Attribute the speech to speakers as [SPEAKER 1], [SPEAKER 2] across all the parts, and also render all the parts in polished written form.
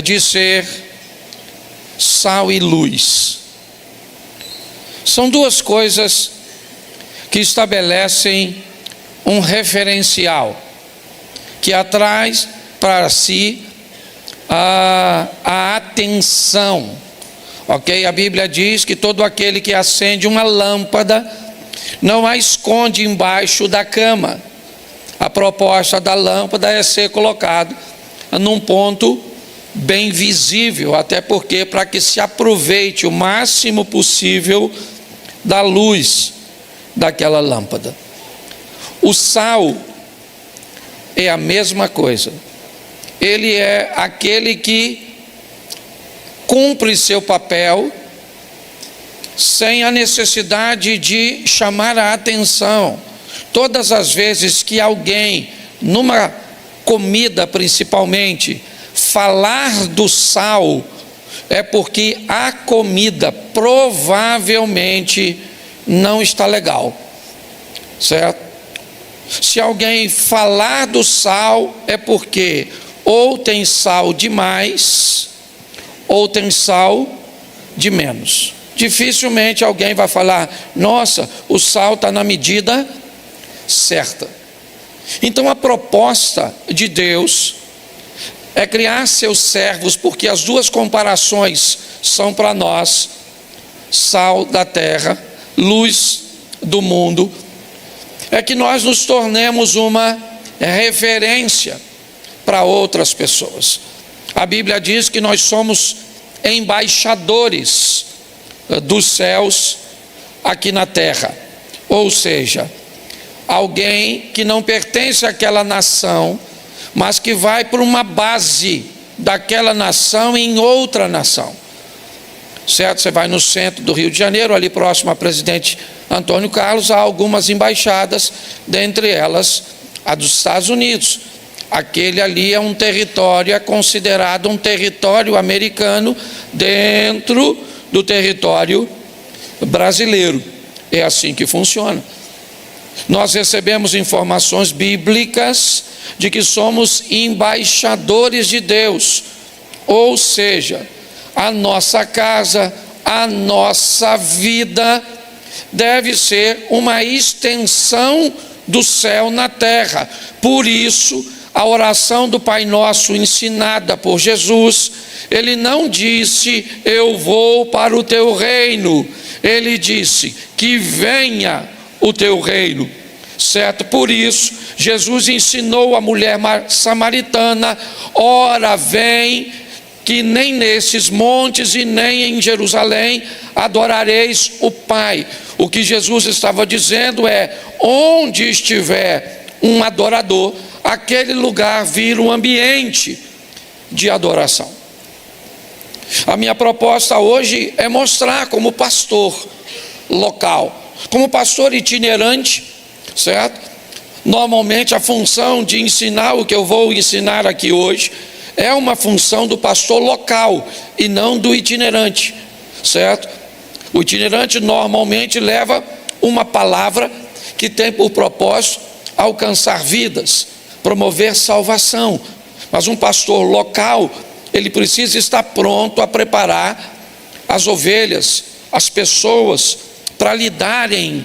[SPEAKER 1] de ser sal e luz. São duas coisas que estabelecem um referencial, que atrai para si a atenção, ok? A Bíblia diz que todo aquele que acende uma lâmpada não a esconde embaixo da cama. A proposta da lâmpada é ser colocado num ponto bem visível, até porque para que se aproveite o máximo possível da luz daquela lâmpada. O sal é a mesma coisa. Ele é aquele que cumpre seu papel sem a necessidade de chamar a atenção. Todas as vezes que alguém, numa comida principalmente, falar do sal, é porque a comida provavelmente não está legal, certo? Se alguém falar do sal, é porque ou tem sal demais, ou tem sal de menos. Dificilmente alguém vai falar: nossa, o sal está na medida certa. Então a proposta de Deus é criar seus servos, porque as duas comparações são para nós: sal da terra, luz do mundo. É que nós nos tornemos uma referência para outras pessoas. A Bíblia diz que nós somos embaixadores dos céus aqui na terra. Ou seja, alguém que não pertence àquela nação, mas que vai para uma base daquela nação em outra nação. Certo? Você vai no centro do Rio de Janeiro, ali próximo a Presidente Antônio Carlos, há algumas embaixadas, dentre elas a dos Estados Unidos. Aquele ali é um território, é considerado um território americano dentro do território brasileiro. É assim que funciona. Nós recebemos informações bíblicas de que somos embaixadores de Deus, ou seja, a nossa casa, a nossa vida deve ser uma extensão do céu na terra. Por isso, a oração do Pai Nosso ensinada por Jesus, ele não disse: eu vou para o teu reino. Ele disse: que venha o teu reino. Certo? Por isso, Jesus ensinou a mulher samaritana: ora, vem, que nem nesses montes e nem em Jerusalém adorareis o Pai. O que Jesus estava dizendo é: onde estiver um adorador, aquele lugar vira um ambiente de adoração. A minha proposta hoje é mostrar, como pastor local, como pastor itinerante, certo? Normalmente a função de ensinar o que eu vou ensinar aqui hoje é uma função do pastor local e não do itinerante, certo? O itinerante normalmente leva uma palavra que tem por propósito alcançar vidas, promover salvação. Mas um pastor local, ele precisa estar pronto a preparar as ovelhas, as pessoas, para lidarem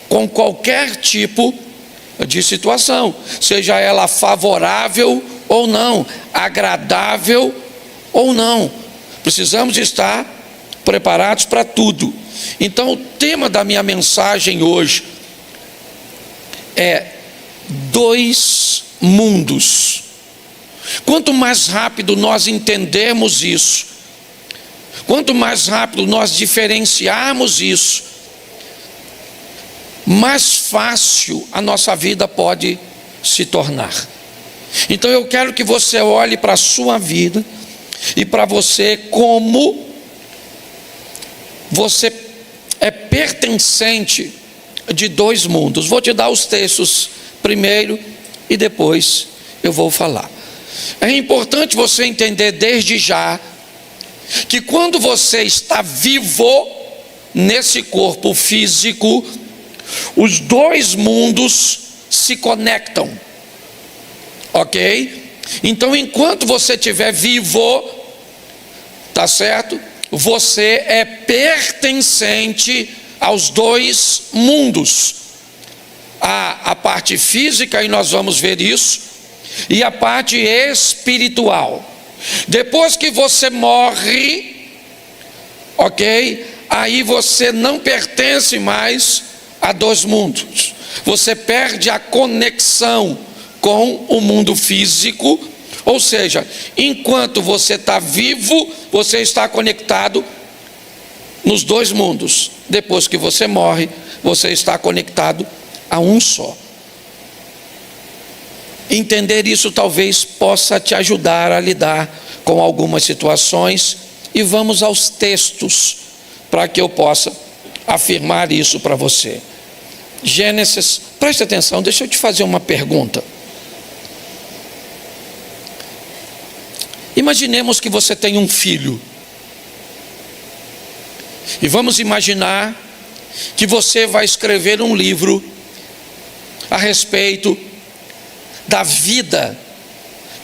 [SPEAKER 1] com qualquer tipo de situação, seja ela favorável ou não, agradável ou não. Precisamos estar preparados para tudo. Então, o tema da minha mensagem hoje é dois mundos. Quanto mais rápido nós entendermos isso, quanto mais rápido nós diferenciarmos isso, mais fácil a nossa vida pode se tornar. Então eu quero que você olhe para a sua vida e para você como você é pertencente de dois mundos. Vou te dar os textos primeiro e depois eu vou falar. É importante você entender desde já que quando você está vivo nesse corpo físico, os dois mundos se conectam, ok? Então, enquanto você estiver vivo, tá certo? Você é pertencente aos dois mundos. A parte física, e nós vamos ver isso, e a parte espiritual. Depois que você morre, ok? Aí você não pertence mais a dois mundos. Você perde a conexão com o mundo físico, ou seja, enquanto você está vivo, você está conectado nos dois mundos. Depois que você morre, você está conectado a um só. Entender isso talvez possa te ajudar a lidar com algumas situações, e vamos aos textos para que eu possa afirmar isso para você. Gênesis, preste atenção, deixa eu te fazer uma pergunta. Imaginemos que você tem um filho, e vamos imaginar que você vai escrever um livro a respeito da vida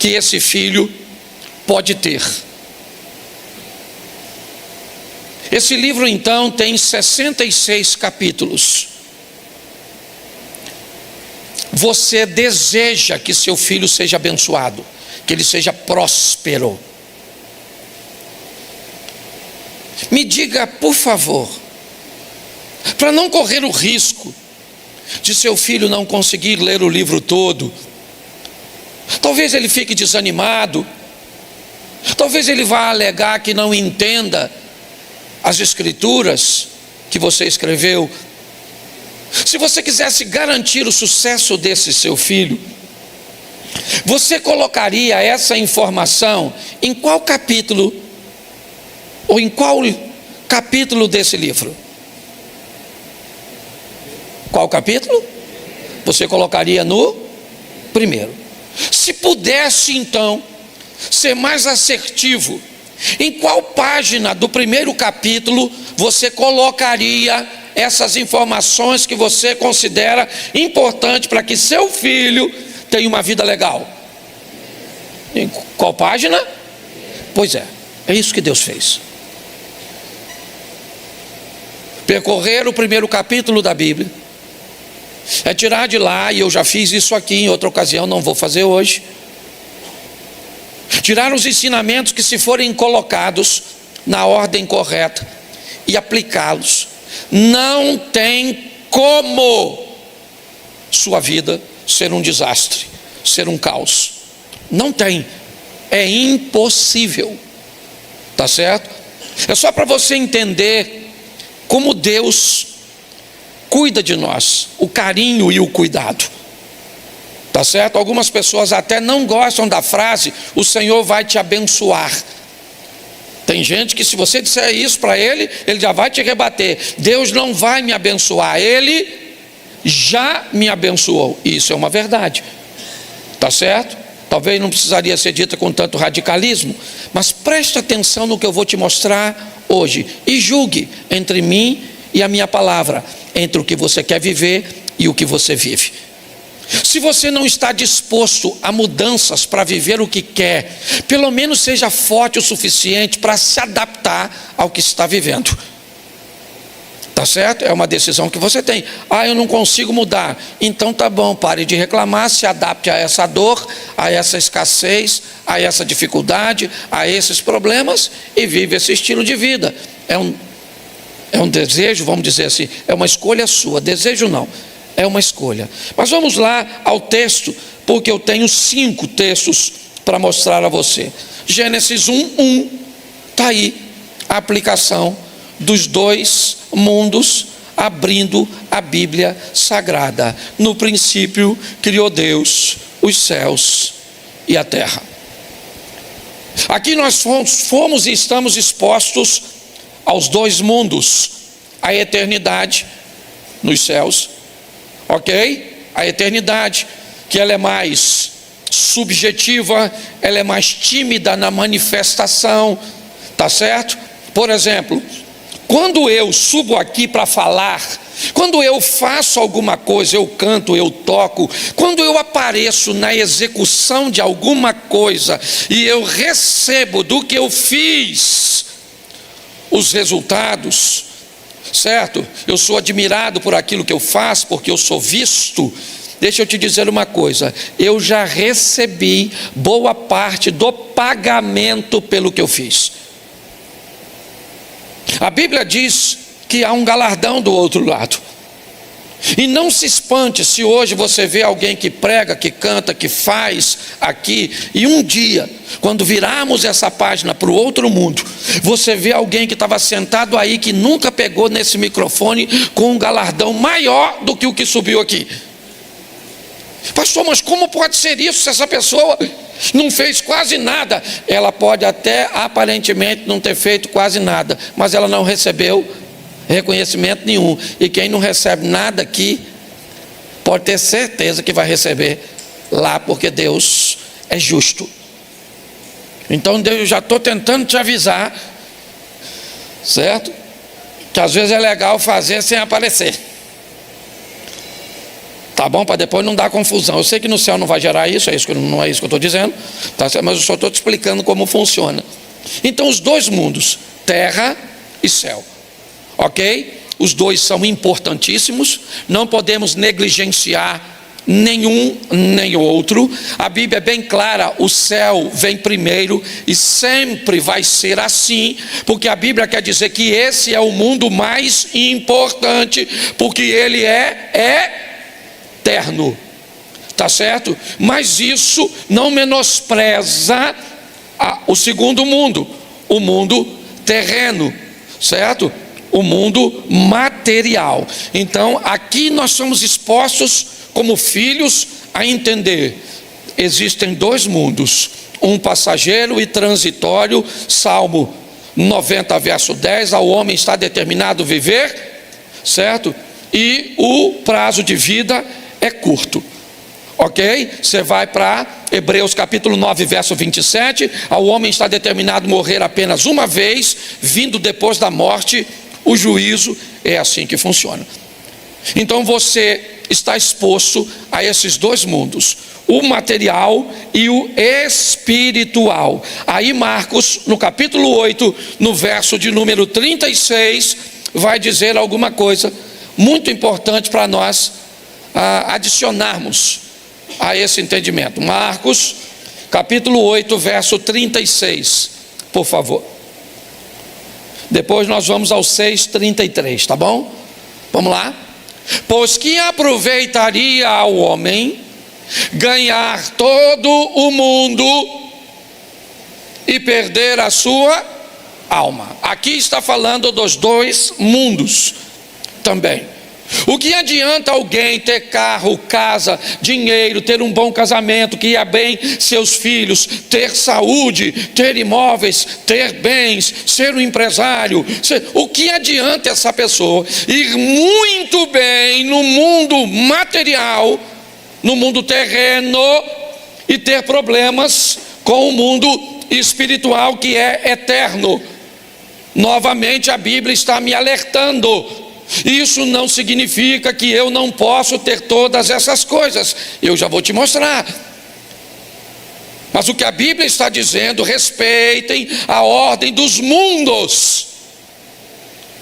[SPEAKER 1] que esse filho pode ter. Esse livro então tem 66 capítulos. Você deseja que seu filho seja abençoado, que ele seja próspero. Me diga, por favor, para não correr o risco de seu filho não conseguir ler o livro todo, talvez ele fique desanimado, talvez ele vá alegar que não entenda as escrituras que você escreveu. Se você quisesse garantir o sucesso desse seu filho, você colocaria essa informação em qual capítulo, ou em qual capítulo desse livro? Qual capítulo? Você colocaria no primeiro. Se pudesse então ser mais assertivo, em qual página do primeiro capítulo você colocaria essas informações que você considera importante para que seu filho tenha uma vida legal? Em qual página? Pois é isso que Deus fez. Percorrer o primeiro capítulo da Bíblia é tirar de lá, e eu já fiz isso aqui em outra ocasião, não vou fazer hoje, tirar os ensinamentos que, se forem colocados na ordem correta e aplicá-los, não tem como sua vida ser um desastre, ser um caos. Não tem, é impossível, tá certo? É só para você entender como Deus cuida de nós, o carinho e o cuidado, tá certo? Algumas pessoas até não gostam da frase, o Senhor vai te abençoar. Tem gente que, se você disser isso para ele, ele já vai te rebater. Deus não vai me abençoar, ele já me abençoou. Isso é uma verdade, tá certo? Talvez não precisaria ser dita com tanto radicalismo, mas preste atenção no que eu vou te mostrar hoje e julgue entre mim e a minha palavra, entre o que você quer viver e o que você vive. Se você não está disposto a mudanças para viver o que quer, pelo menos seja forte o suficiente para se adaptar ao que está vivendo. Tá certo? É uma decisão que você tem. Eu não consigo mudar. Então tá bom, pare de reclamar, se adapte a essa dor, a essa escassez, a essa dificuldade, a esses problemas, e vive esse estilo de vida. É um desejo, vamos dizer assim, é uma escolha sua. Desejo não, é uma escolha. Mas vamos lá ao texto, porque eu tenho 5 textos para mostrar a você. Gênesis 1:1, está aí a aplicação dos dois mundos, abrindo a Bíblia Sagrada. No princípio criou Deus os céus e a terra. Aqui nós fomos e estamos expostos aos dois mundos, a eternidade nos céus, ok? A eternidade, que ela é mais subjetiva, ela é mais tímida na manifestação, tá certo? Por exemplo, quando eu subo aqui para falar Quando eu faço alguma coisa, eu canto, eu toco, quando eu apareço na execução de alguma coisa e eu recebo do que eu fiz os resultados, certo? Eu sou admirado por aquilo que eu faço, porque eu sou visto. Deixa eu te dizer uma coisa, eu já recebi boa parte do pagamento pelo que eu fiz. A Bíblia diz que há um galardão do outro lado. E não se espante se hoje você vê alguém que prega, que canta, que faz aqui, e um dia, quando virarmos essa página para o outro mundo, você vê alguém que estava sentado aí, que nunca pegou nesse microfone, com um galardão maior do que o que subiu aqui. Pastor, mas como pode ser isso se essa pessoa não fez quase nada? Ela pode até aparentemente não ter feito quase nada, mas ela não recebeu reconhecimento nenhum. E quem não recebe nada aqui pode ter certeza que vai receber lá, porque Deus é justo. Então eu já estou tentando te avisar, certo? Que às vezes é legal fazer sem aparecer, tá bom? Para depois não dar confusão. Eu sei que no céu não vai gerar isso, não é isso que eu estou dizendo, tá certo? Mas eu só estou te explicando como funciona. Então os dois mundos, terra e céu, ok? Os dois são importantíssimos, não podemos negligenciar nenhum nem outro. A Bíblia é bem clara, o céu vem primeiro e sempre vai ser assim, porque a Bíblia quer dizer que esse é o mundo mais importante, porque ele é eterno, tá certo? Mas isso não menospreza o segundo mundo, o mundo terreno, certo? O mundo material. Então aqui nós somos expostos como filhos a entender, existem dois mundos, um passageiro e transitório. Salmo 90 verso 10, ao homem está determinado viver, certo? E o prazo de vida é curto, ok? Você vai para Hebreus capítulo 9 verso 27, ao homem está determinado morrer apenas uma vez, vindo depois da morte o juízo. É assim que funciona. Então você está exposto a esses dois mundos, o material e o espiritual. Aí Marcos, no capítulo 8, no verso de número 36, vai dizer alguma coisa muito importante para nós adicionarmos a esse entendimento. Marcos, capítulo 8, verso 36, por favor. Depois nós vamos ao 6:33, tá bom? Vamos lá. Pois que aproveitaria ao homem ganhar todo o mundo e perder a sua alma? Aqui está falando dos dois mundos também. O que adianta alguém ter carro, casa, dinheiro, ter um bom casamento, que ia bem seus filhos, ter saúde, ter imóveis, ter bens, ser um empresário? O que adianta essa pessoa ir muito bem no mundo material, no mundo terreno, e ter problemas com o mundo espiritual, que é eterno? Novamente a Bíblia está me alertando. Isso não significa que eu não posso ter todas essas coisas, eu já vou te mostrar. Mas o que a Bíblia está dizendo: respeitem a ordem dos mundos,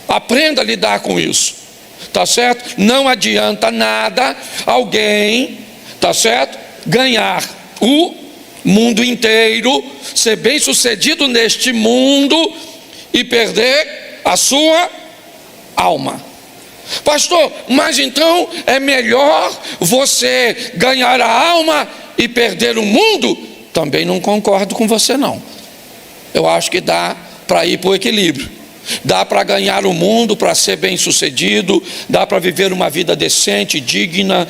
[SPEAKER 1] aprenda a lidar com isso, tá certo? Não adianta nada alguém, tá certo, ganhar o mundo inteiro, ser bem sucedido neste mundo e perder a sua alma. Pastor, mas então é melhor você ganhar a alma e perder o mundo? Também não concordo com você não. Eu acho que dá para ir para o equilíbrio. Dá para ganhar o mundo, para ser bem sucedido, dá para viver uma vida decente, digna,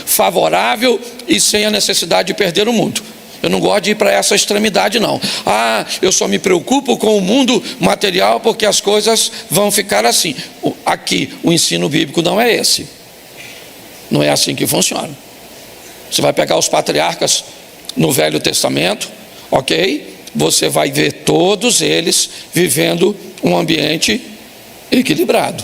[SPEAKER 1] favorável e sem a necessidade de perder o mundo. Eu não gosto de ir para essa extremidade não. Eu só me preocupo com o mundo material porque as coisas vão ficar assim. Aqui o ensino bíblico não é esse. Não é assim que funciona. Você vai pegar os patriarcas no Velho Testamento, ok? Você vai ver todos eles vivendo um ambiente equilibrado,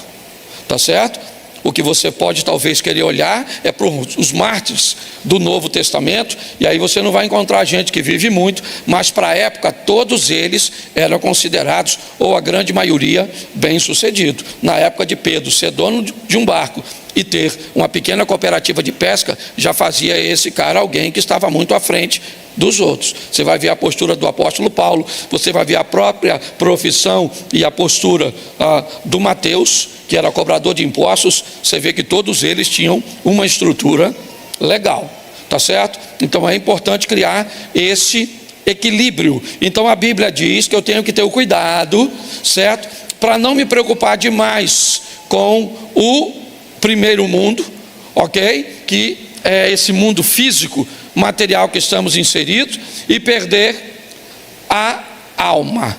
[SPEAKER 1] tá certo? O que você pode talvez querer olhar é para os mártires do Novo Testamento, e aí você não vai encontrar gente que vive muito, mas para a época todos eles eram considerados, ou a grande maioria, bem-sucedido. Na época de Pedro, ser dono de um barco e ter uma pequena cooperativa de pesca, já fazia esse cara alguém que estava muito à frente dos outros. Você vai ver a postura do apóstolo Paulo, você vai ver a própria profissão e a postura do Mateus, que era cobrador de impostos. Você vê que todos eles tinham uma estrutura legal, tá certo? Então é importante criar esse equilíbrio. Então a Bíblia diz que eu tenho que ter o cuidado, certo? Para não me preocupar demais com o primeiro mundo, ok? Que é esse mundo físico, material que estamos inseridos, e perder a alma.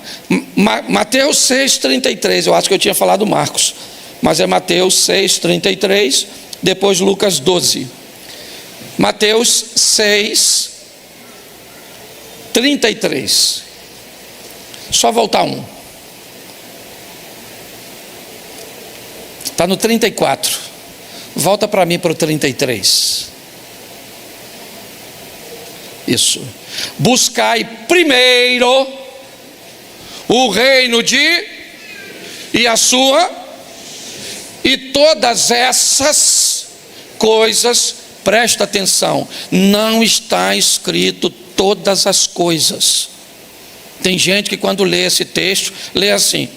[SPEAKER 1] Mateus 6,33, eu acho que eu tinha falado Marcos, mas é Mateus 6,33, depois Lucas 12. Mateus 6,33. Só voltar um. Está no 34. Volta para mim para o 33. Isso. Buscai primeiro o reino e a sua, e todas essas coisas, presta atenção, não está escrito todas as coisas. Tem gente que quando lê esse texto, lê assim: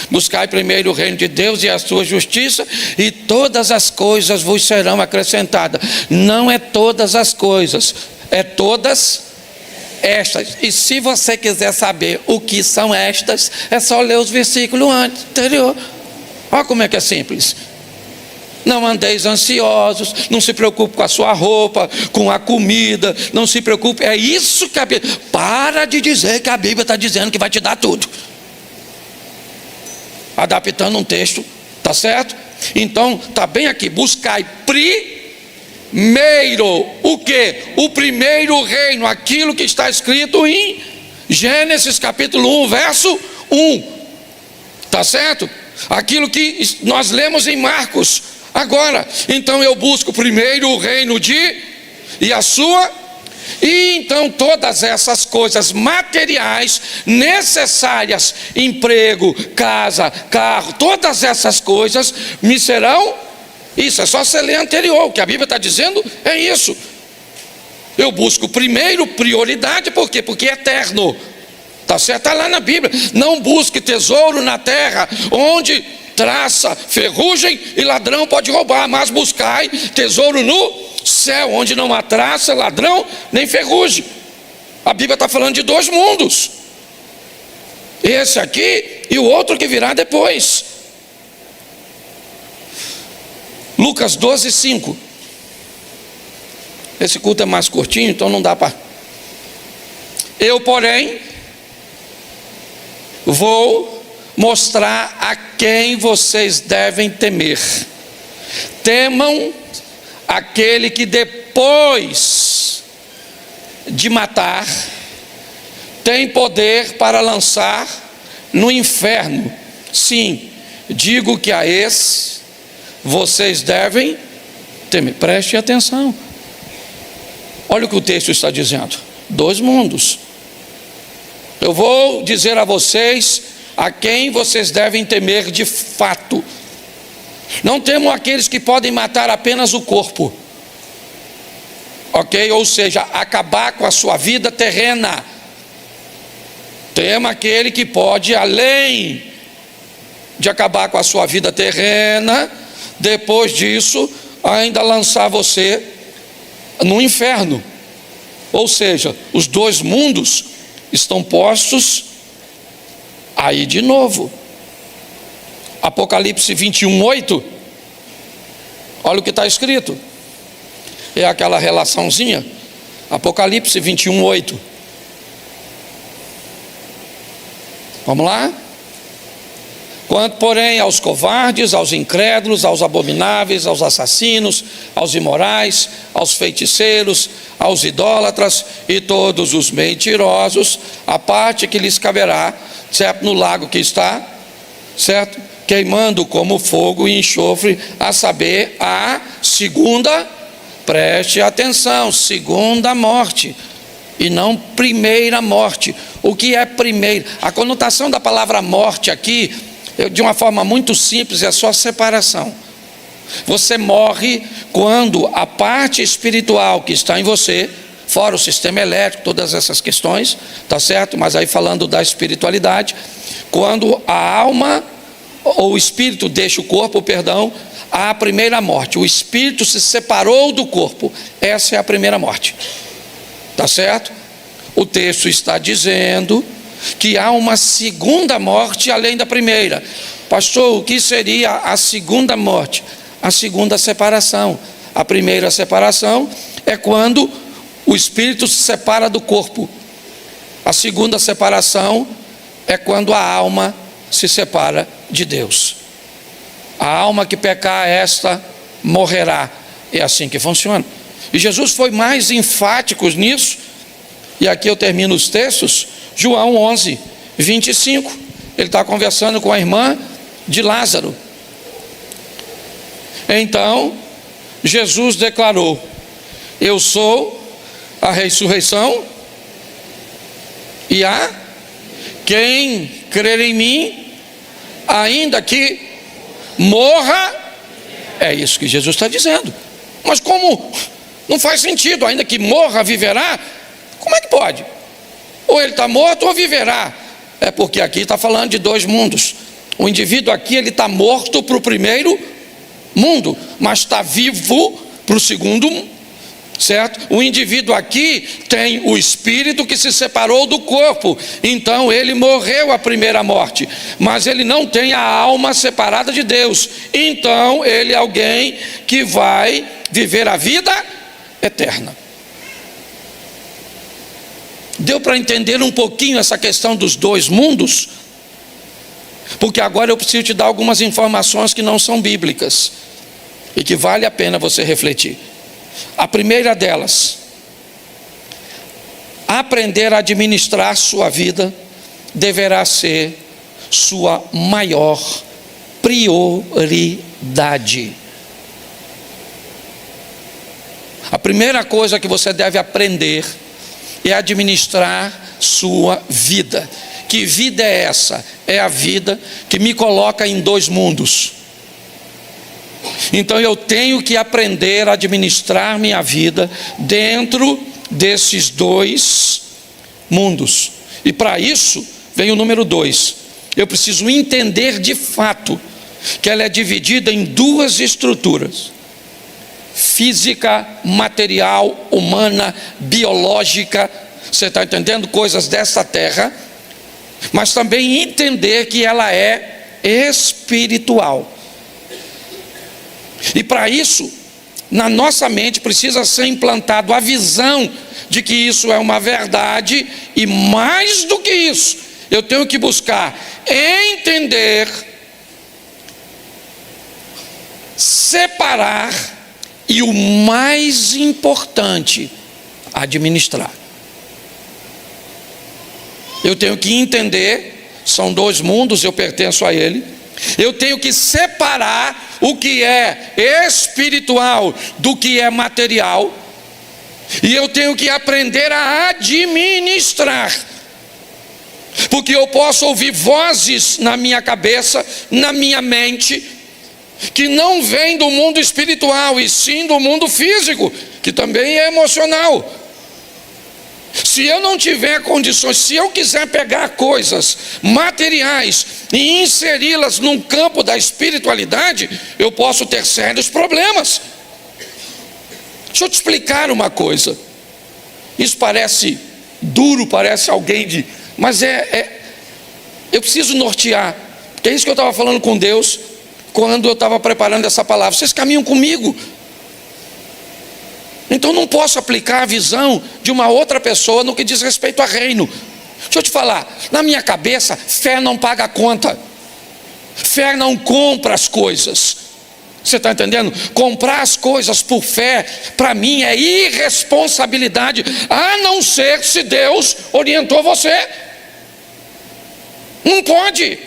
[SPEAKER 1] buscai primeiro o reino de Deus e a sua justiça, e todas as coisas vos serão acrescentadas. Não é todas as coisas, é todas estas. E se você quiser saber o que são estas, é só ler os versículos anterior. Olha como é que é simples. Não andeis ansiosos, não se preocupe com a sua roupa, com a comida, não se preocupe. É isso que a Bíblia... Para de dizer que a Bíblia está dizendo que vai te dar tudo. Adaptando um texto, tá certo? Então, tá bem aqui: buscai primeiro o que? O primeiro reino, aquilo que está escrito em Gênesis capítulo 1, verso 1, tá certo? Aquilo que nós lemos em Marcos agora. Então eu busco primeiro o reino e a sua, e então todas essas coisas materiais necessárias, emprego, casa, carro, todas essas coisas me serão. Isso é só você ler anterior. O que a Bíblia está dizendo é isso. Eu busco primeiro prioridade, por quê? Porque é eterno, tá certo? Está lá na Bíblia. Não busque tesouro na terra, onde traça, ferrugem e ladrão pode roubar, mas buscai tesouro no céu, onde não há traça, ladrão, nem ferrugem. A Bíblia está falando de dois mundos, esse aqui e o outro que virá depois. Lucas 12, 5. Esse culto é mais curtinho, então não dá para... Eu, porém, vou mostrar a quem vocês devem temer. Temam aquele que depois de matar tem poder para lançar no inferno. Sim, digo que a esse vocês devem temer. Preste atenção. Olha o que o texto está dizendo: dois mundos. Eu vou dizer a vocês a quem vocês devem temer de fato. Não temam aqueles que podem matar apenas o corpo, ok? Ou seja, acabar com a sua vida terrena. Tema aquele que pode, além de acabar com a sua vida terrena, depois disso ainda lançar você no inferno. Ou seja, os dois mundos estão postos aí de novo. Apocalipse 21, 8. Olha o que está escrito. É aquela relaçãozinha. Apocalipse 21, 8. Vamos lá? Quanto, porém, aos covardes, aos incrédulos, aos abomináveis, aos assassinos, aos imorais, aos feiticeiros, aos idólatras e todos os mentirosos, a parte que lhes caberá, certo, no lago que está certo? Queimando como fogo e enxofre, a saber, a segunda, preste atenção, segunda morte, e não primeira morte. O que é primeira? A conotação da palavra morte aqui, de uma forma muito simples, é só separação. Você morre quando a parte espiritual que está em você, fora o sistema elétrico, todas essas questões, tá certo? Mas aí falando da espiritualidade, quando a alma ou o espírito deixa o corpo, perdão, há a primeira morte. O espírito se separou do corpo. Essa é a primeira morte. Tá certo? O texto está dizendo que há uma segunda morte além da primeira. Pastor, o que seria a segunda morte? A segunda separação. A primeira separação é quando o espírito se separa do corpo. A segunda separação é quando a alma se separa de Deus. A alma que pecar, esta morrerá. É assim que funciona. E Jesus foi mais enfático nisso. E aqui eu termino os textos. João 11, 25. Ele está conversando com a irmã de Lázaro. Então Jesus declarou: eu sou a ressurreição e a quem crer em mim, ainda que morra. É isso que Jesus está dizendo. Mas como não faz sentido, ainda que morra, viverá? Como é que pode? Ou ele está morto ou viverá. É porque aqui está falando de dois mundos. O indivíduo aqui, ele está morto para o primeiro mundo, mas está vivo para o segundo mundo, certo? O indivíduo aqui tem o espírito que se separou do corpo, então ele morreu a primeira morte, mas ele não tem a alma separada de Deus, então ele é alguém que vai viver a vida eterna. Deu para entender um pouquinho essa questão dos dois mundos? Porque agora eu preciso te dar algumas informações que não são bíblicas e que vale a pena você refletir. A primeira delas: aprender a administrar sua vida deverá ser sua maior prioridade. A primeira coisa que você deve aprender é administrar sua vida. Que vida é essa? É a vida que me coloca em dois mundos. Então eu tenho que aprender a administrar minha vida dentro desses dois mundos. E para isso vem o número 2. Eu preciso entender de fato que ela é dividida em duas estruturas: física, material, humana, biológica. Você está entendendo? Coisas dessa terra. Mas também entender que ela é espiritual. E para isso, na nossa mente precisa ser implantado a visão de que isso é uma verdade. E mais do que isso, eu tenho que buscar entender, separar e, o mais importante, administrar. Eu tenho que entender, são dois mundos, eu pertenço a ele. Eu tenho que separar o que é espiritual do que é material. E eu tenho que aprender a administrar. Porque eu posso ouvir vozes na minha cabeça, na minha mente, que não vêm do mundo espiritual, e sim do mundo físico, que também é emocional. Se eu não tiver condições, se eu quiser pegar coisas materiais e inseri-las num campo da espiritualidade, eu posso ter sérios problemas. Deixa eu te explicar uma coisa. Isso parece duro, parece alguém de... Mas eu preciso nortear. É isso que eu estava falando com Deus quando eu estava preparando essa palavra. Vocês caminham comigo. Então não posso aplicar a visão de uma outra pessoa no que diz respeito a reino. Deixa eu te falar, na minha cabeça, fé não paga conta. Fé não compra as coisas. Você está entendendo? Comprar as coisas por fé, para mim é irresponsabilidade, a não ser se Deus orientou você. Não pode.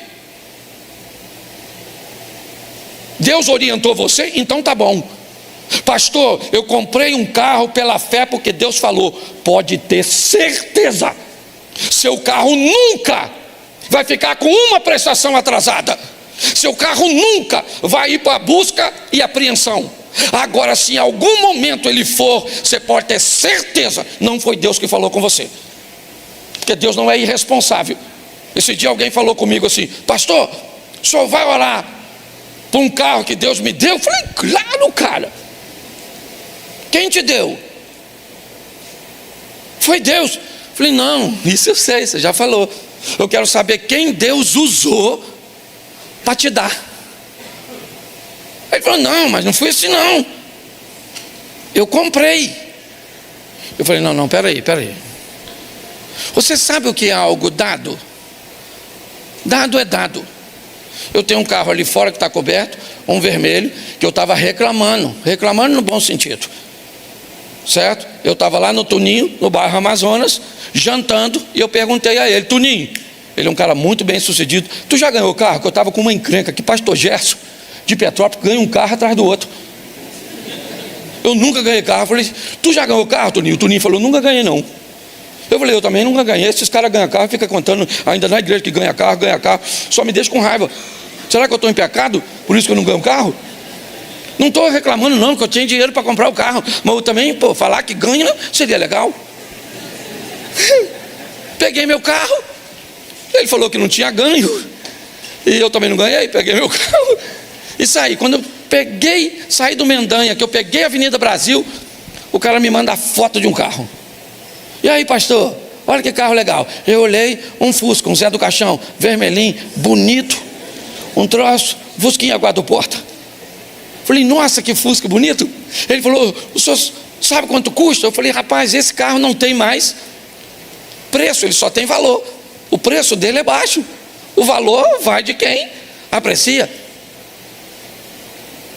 [SPEAKER 1] Deus orientou você? Então tá bom. Pastor, eu comprei um carro pela fé porque Deus falou. Pode ter certeza, seu carro nunca vai ficar com uma prestação atrasada. Seu carro nunca vai ir para a busca e apreensão. Agora, se em algum momento ele for, você pode ter certeza, não foi Deus que falou com você, porque Deus não é irresponsável. Esse dia alguém falou comigo assim: pastor, o senhor vai orar por um carro que Deus me deu? Eu falei: claro, cara. Quem te deu? Foi Deus. Eu falei: não, isso eu sei, você já falou. Eu quero saber quem Deus usou para te dar. Ele falou: não, mas não foi assim não, eu comprei. Eu falei: não, peraí. Você sabe o que é algo dado? Dado é dado. Eu tenho um carro ali fora que está coberto, um vermelho, que eu estava reclamando no bom sentido, certo? Eu estava lá no Tuninho, no bairro Amazonas, jantando, e eu perguntei a ele: Tuninho, ele é um cara muito bem sucedido, tu já ganhou o carro? Que eu estava com uma encrenca, que pastor Gerson de Petrópolis ganha um carro atrás do outro. Eu nunca ganhei carro. Eu falei: tu já ganhou carro, Tuninho? O Tuninho falou: nunca ganhei não. Eu falei: eu também nunca ganhei. Esses caras ganham carro, fica contando ainda na igreja que ganha carro, só me deixa com raiva. Será que eu estou em pecado? Por isso que eu não ganho carro? Não estou reclamando não, porque eu tinha dinheiro para comprar o carro, mas eu também, falar que ganha seria legal. Peguei meu carro, ele falou que não tinha ganho, e eu também não ganhei. Peguei meu carro e saí. Quando eu saí do Mendanha, que eu peguei a Avenida Brasil, o cara me manda a foto de um carro. E aí, pastor, olha que carro legal. Eu olhei, um Fusca, um Zé do Caixão, vermelhinho, bonito, um troço, Fusquinha guarda-porta. Falei: nossa, que Fusca bonito. Ele falou: o senhor sabe quanto custa? Eu falei: rapaz, esse carro não tem mais preço, ele só tem valor. O preço dele é baixo, o valor vai de quem aprecia.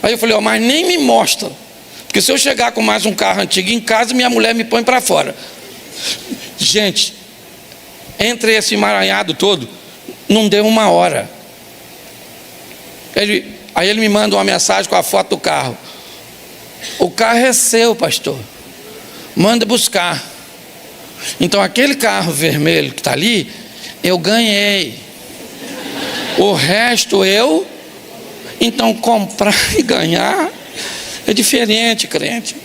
[SPEAKER 1] Aí eu falei: mas nem me mostra, porque se eu chegar com mais um carro antigo em casa, minha mulher me põe para fora. Gente, entre esse emaranhado todo, não deu uma hora. Aí ele me manda uma mensagem com a foto do carro: o carro é seu, pastor, manda buscar. Então aquele carro vermelho que está ali, eu ganhei. O resto então comprar e ganhar é diferente, crente.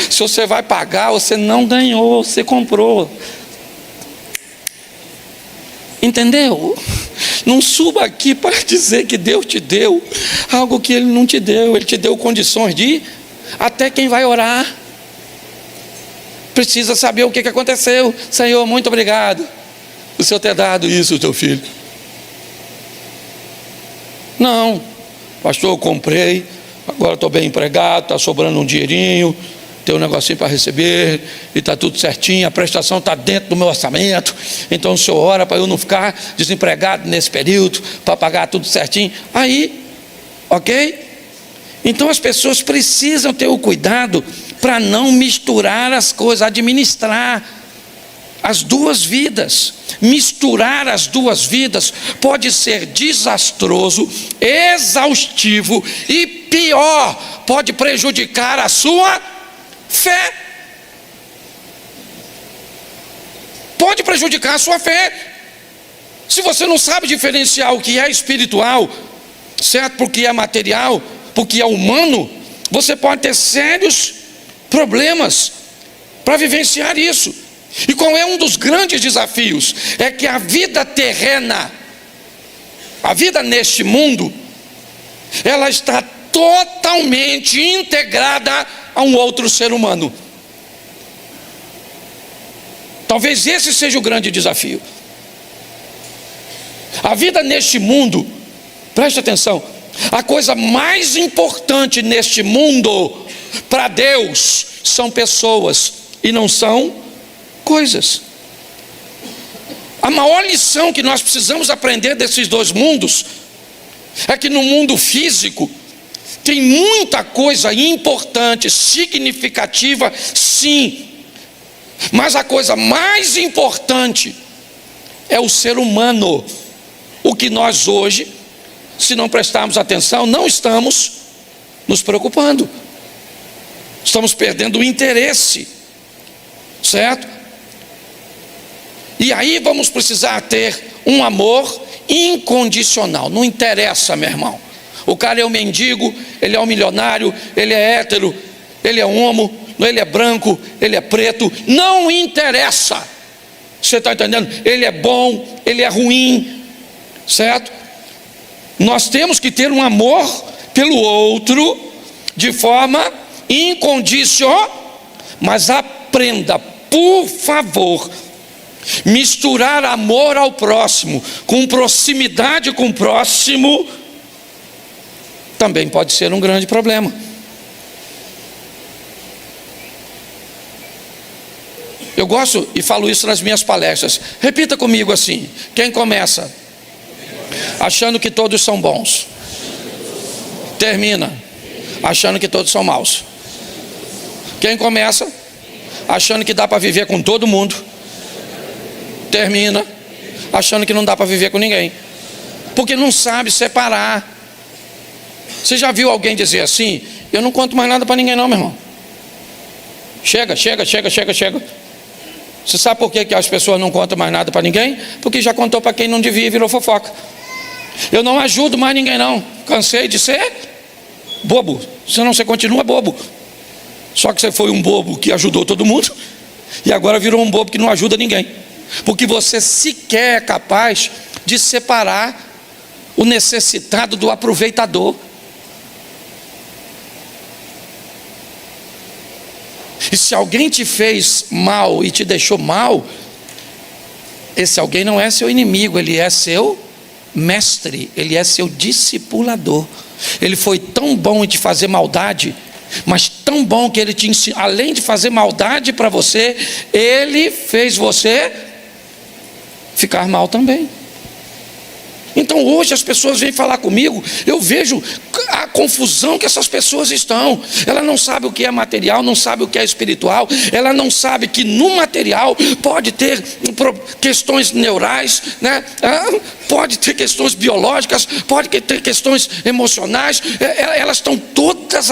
[SPEAKER 1] Se você vai pagar, você não ganhou, você comprou. Entendeu? Não suba aqui para dizer que Deus te deu algo que Ele não te deu. Ele te deu condições de até quem vai orar precisa saber o que aconteceu. Senhor, muito obrigado por o Senhor ter dado isso ao teu filho. Não, pastor, eu comprei, agora estou bem empregado, está sobrando um dinheirinho, tem um negocinho para receber, e está tudo certinho, a prestação está dentro do meu orçamento, então o senhor ora para eu não ficar desempregado nesse período, para pagar tudo certinho. Aí, ok? Então as pessoas precisam ter o cuidado para não misturar as coisas, administrar as duas vidas. Misturar as duas vidas pode ser desastroso, exaustivo e pior, pode prejudicar a sua fé. Pode prejudicar a sua fé. Se você não sabe diferenciar o que é espiritual, certo, porque é material, porque é humano, você pode ter sérios problemas para vivenciar isso. E qual é um dos grandes desafios? É que a vida terrena, a vida neste mundo, ela está totalmente integrada a um outro ser humano. Talvez esse seja o grande desafio. A vida neste mundo, preste atenção, a coisa mais importante neste mundo para Deus são pessoas e não são coisas. A maior lição que nós precisamos aprender desses dois mundos é que no mundo físico tem muita coisa importante, significativa, sim, mas a coisa mais importante é o ser humano, o que nós hoje se não prestarmos atenção, não estamos nos preocupando. Estamos perdendo o interesse, certo? E aí vamos precisar ter um amor incondicional. Não interessa, meu irmão. O cara é um mendigo, ele é um milionário, ele é hétero, ele é homo, ele é branco, ele é preto. Não interessa. Você está entendendo? Ele é bom, ele é ruim, certo? Nós temos que ter um amor pelo outro de forma incondicional. Mas aprenda, por favor, misturar amor ao próximo com proximidade com o próximo também pode ser um grande problema. Eu gosto e falo isso nas minhas palestras. Repita comigo assim: quem começa achando que todos são bons, termina achando que todos são maus. Quem começa achando que dá para viver com todo mundo, termina achando que não dá para viver com ninguém, porque não sabe separar. Você já viu alguém dizer assim: eu não conto mais nada para ninguém não, meu irmão. Chega. Você sabe por que as pessoas não contam mais nada para ninguém? Porque já contou para quem não devia e virou fofoca. Eu não ajudo mais ninguém não, cansei de ser bobo. Senão você continua bobo. Só que você foi um bobo que ajudou todo mundo, e agora virou um bobo que não ajuda ninguém, porque você sequer é capaz de separar o necessitado do aproveitador. E se alguém te fez mal e te deixou mal, esse alguém não é seu inimigo, ele é seu mestre, ele é seu discipulador. Ele foi tão bom em te fazer maldade, mas tão bom que ele te ensina, além de fazer maldade para você, ele fez você ficar mal também. Então hoje as pessoas vêm falar comigo, eu vejo a confusão que essas pessoas estão. Ela não sabe o que é material, não sabe o que é espiritual. Ela não sabe que no material pode ter questões neurais, né? Pode ter questões biológicas, pode ter questões emocionais. Elas estão todas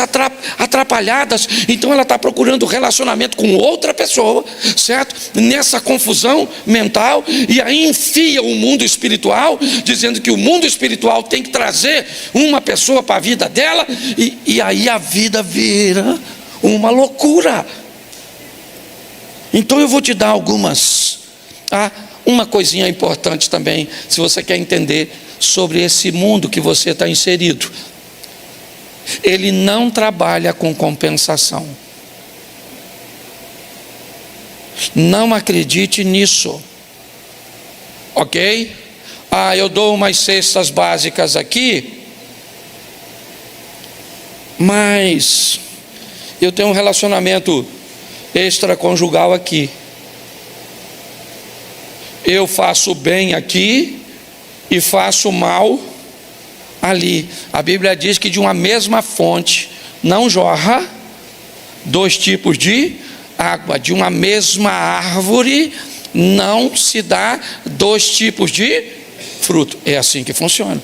[SPEAKER 1] atrapalhadas. Então ela está procurando relacionamento com outra pessoa, certo? Nessa confusão mental, e aí enfia o mundo espiritual, dizendo que o mundo espiritual tem que trazer uma pessoa para a vida dela, e aí a vida vira uma loucura. Então eu vou te dar uma coisinha importante também, se você quer entender sobre esse mundo que você está inserido. Ele não trabalha com compensação. Não acredite nisso, ok? Eu dou umas cestas básicas aqui, mas eu tenho um relacionamento extraconjugal aqui. Eu faço bem aqui e faço mal ali. A Bíblia diz que de uma mesma fonte não jorra dois tipos de água. De uma mesma árvore não se dá dois tipos de fruto. É assim que funciona.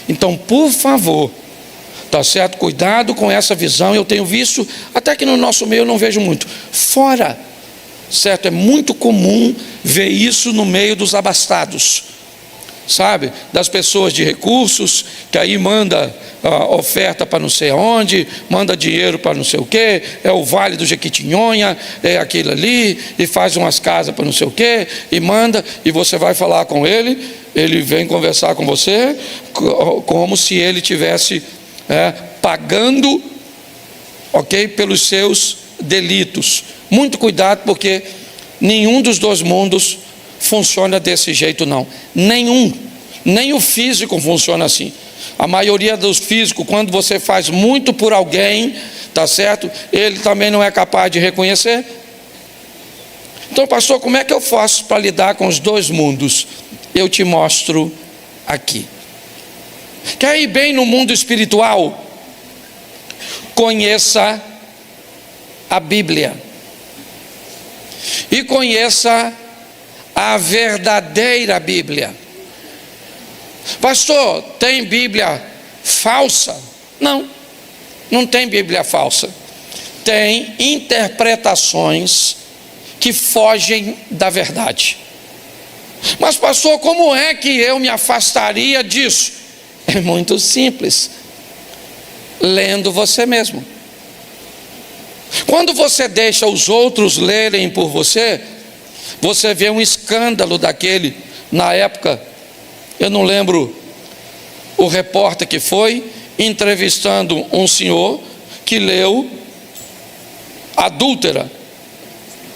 [SPEAKER 1] Então, por favor, tá certo? Cuidado com essa visão. Eu tenho visto, até que no nosso meio eu não vejo muito. Fora, certo? É muito comum ver isso no meio dos abastados, sabe? Das pessoas de recursos, que aí manda oferta para não sei aonde, manda dinheiro para não sei o que, é o Vale do Jequitinhonha, é aquilo ali, e faz umas casas para não sei o que, e manda, e você vai falar com ele, ele vem conversar com você, como se ele tivesse pagando, ok, pelos seus delitos. Muito cuidado, porque nenhum dos dois mundos funciona desse jeito não. Nenhum. Nem o físico funciona assim. A maioria dos físicos, quando você faz muito por alguém, tá certo? Ele também não é capaz de reconhecer. Então, pastor, como é que eu faço para lidar com os dois mundos? Eu te mostro aqui. Quer ir bem no mundo espiritual? Conheça a Bíblia. E conheça a verdadeira Bíblia. Pastor, tem Bíblia falsa? Não, não tem Bíblia falsa. Tem interpretações que fogem da verdade. Mas pastor, como é que eu me afastaria disso? É muito simples. Lendo você mesmo. Quando você deixa os outros lerem por você, você vê um escândalo daquele. Na época, eu não lembro o repórter que foi, entrevistando um senhor que leu adúltera,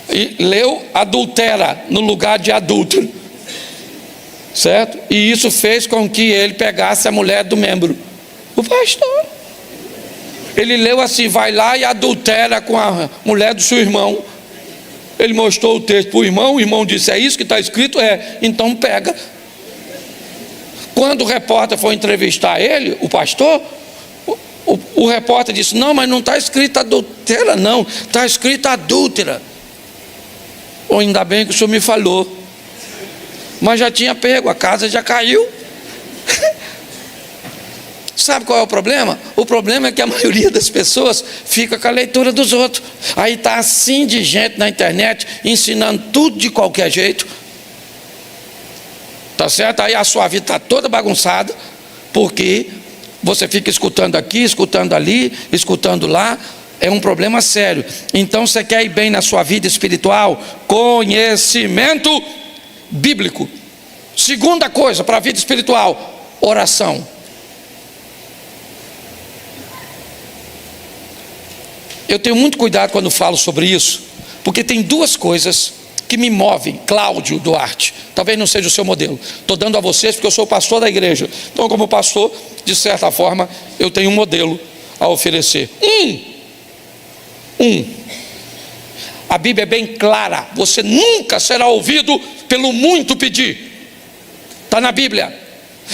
[SPEAKER 1] e leu adultera no lugar de adúltero, certo? E isso fez com que ele pegasse a mulher do membro. O pastor, ele leu assim: vai lá e adultera com a mulher do seu irmão. Ele mostrou o texto para o irmão disse: é isso que está escrito? É, então pega. Quando o repórter foi entrevistar ele, o pastor, o repórter disse: não, mas não está escrito adultera, não, está escrito adúltera. Ou ainda bem que o senhor me falou, mas já tinha pego, a casa já caiu. Sabe qual é o problema? O problema é que a maioria das pessoas fica com a leitura dos outros. Aí está assim de gente na internet ensinando tudo de qualquer jeito, tá certo? Aí a sua vida está toda bagunçada, porque você fica escutando aqui, escutando ali, escutando lá. É um problema sério. Então você quer ir bem na sua vida espiritual? Conhecimento bíblico. Segunda coisa para a vida espiritual: oração. Eu tenho muito cuidado quando falo sobre isso, porque tem duas coisas que me movem. Cláudio Duarte, talvez não seja o seu modelo, estou dando a vocês porque eu sou pastor da igreja. Então, como pastor, de certa forma, eu tenho um modelo a oferecer. A Bíblia é bem clara: você nunca será ouvido pelo muito pedir. Está na Bíblia.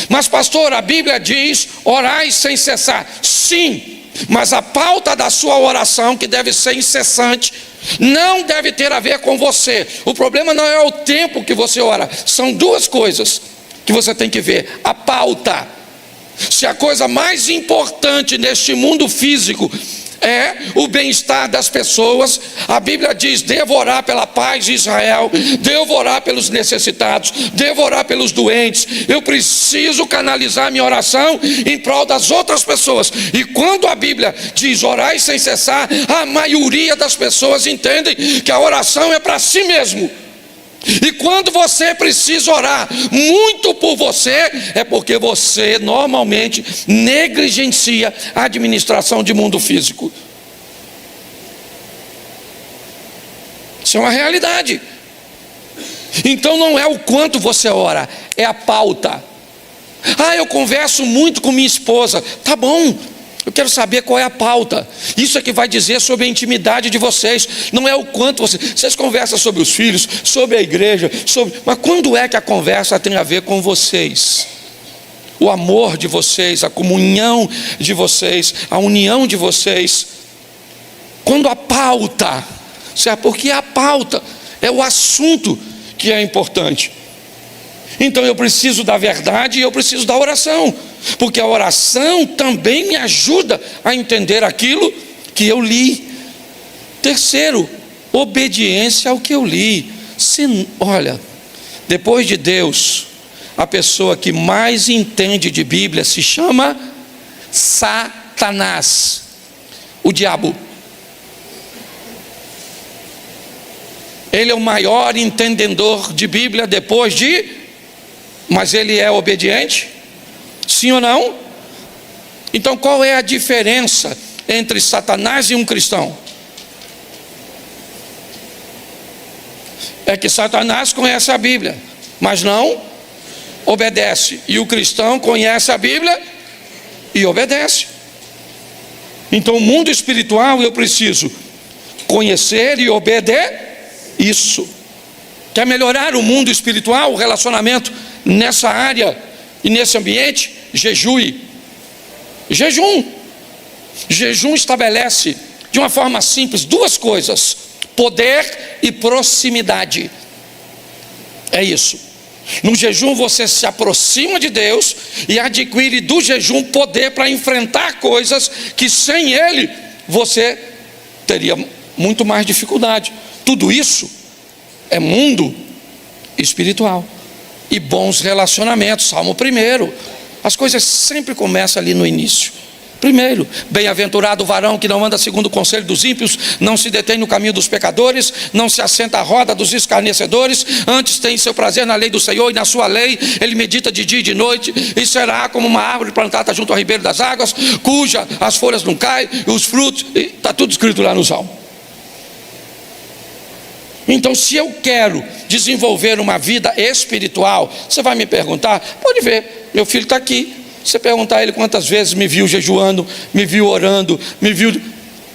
[SPEAKER 1] Mas pastor, a Bíblia diz: orai sem cessar. Sim, mas a pauta da sua oração, que deve ser incessante, não deve ter a ver com você. O problema não é o tempo que você ora. São duas coisas que você tem que ver: a pauta. Se a coisa mais importante neste mundo físico é o bem-estar das pessoas, a Bíblia diz: devo orar pela paz de Israel, devo orar pelos necessitados, devo orar pelos doentes. Eu preciso canalizar minha oração em prol das outras pessoas. E quando a Bíblia diz orai sem cessar, a maioria das pessoas entendem que a oração é para si mesmo. E quando você precisa orar muito por você, é porque você normalmente negligencia a administração de mundo físico. Isso é uma realidade. Então não é o quanto você ora, é a pauta. Eu converso muito com minha esposa. Tá bom, eu quero saber qual é a pauta. Isso é que vai dizer sobre a intimidade de vocês. Não é o quanto vocês conversam sobre os filhos, sobre a igreja, mas quando é que a conversa tem a ver com vocês? O amor de vocês, a comunhão de vocês, a união de vocês. Quando a pauta, certo? Porque a pauta é o assunto que é importante. Então eu preciso da verdade e eu preciso da oração, porque a oração também me ajuda a entender aquilo que eu li. Terceiro, obediência ao que eu li. Olha, depois de Deus, a pessoa que mais entende de Bíblia se chama Satanás, o diabo. Ele é o maior entendedor de Bíblia depois de... Mas ele é obediente? Sim ou não? Então qual é a diferença entre Satanás e um cristão? É que Satanás conhece a Bíblia, mas não obedece. E o cristão conhece a Bíblia e obedece. Então o mundo espiritual eu preciso conhecer e obedecer. Isso. Quer melhorar o mundo espiritual, o relacionamento nessa área e nesse ambiente? Jejue. Jejum estabelece de uma forma simples duas coisas: poder e proximidade. É isso. No jejum você se aproxima de Deus e adquire do jejum poder para enfrentar coisas que sem ele você teria muito mais dificuldade. Tudo isso é mundo espiritual e bons relacionamentos. Salmo 1. As coisas sempre começam ali no início. Primeiro, bem-aventurado o varão que não anda segundo o conselho dos ímpios, não se detém no caminho dos pecadores, não se assenta à roda dos escarnecedores, antes tem seu prazer na lei do Senhor, e na sua lei ele medita de dia e de noite, e será como uma árvore plantada junto ao ribeiro das águas, cuja as folhas não caem, e os frutos, está tudo escrito lá no Salmo. Então, se eu quero desenvolver uma vida espiritual, você vai me perguntar, pode ver, meu filho está aqui. Você perguntar a ele quantas vezes me viu jejuando, me viu orando, me viu...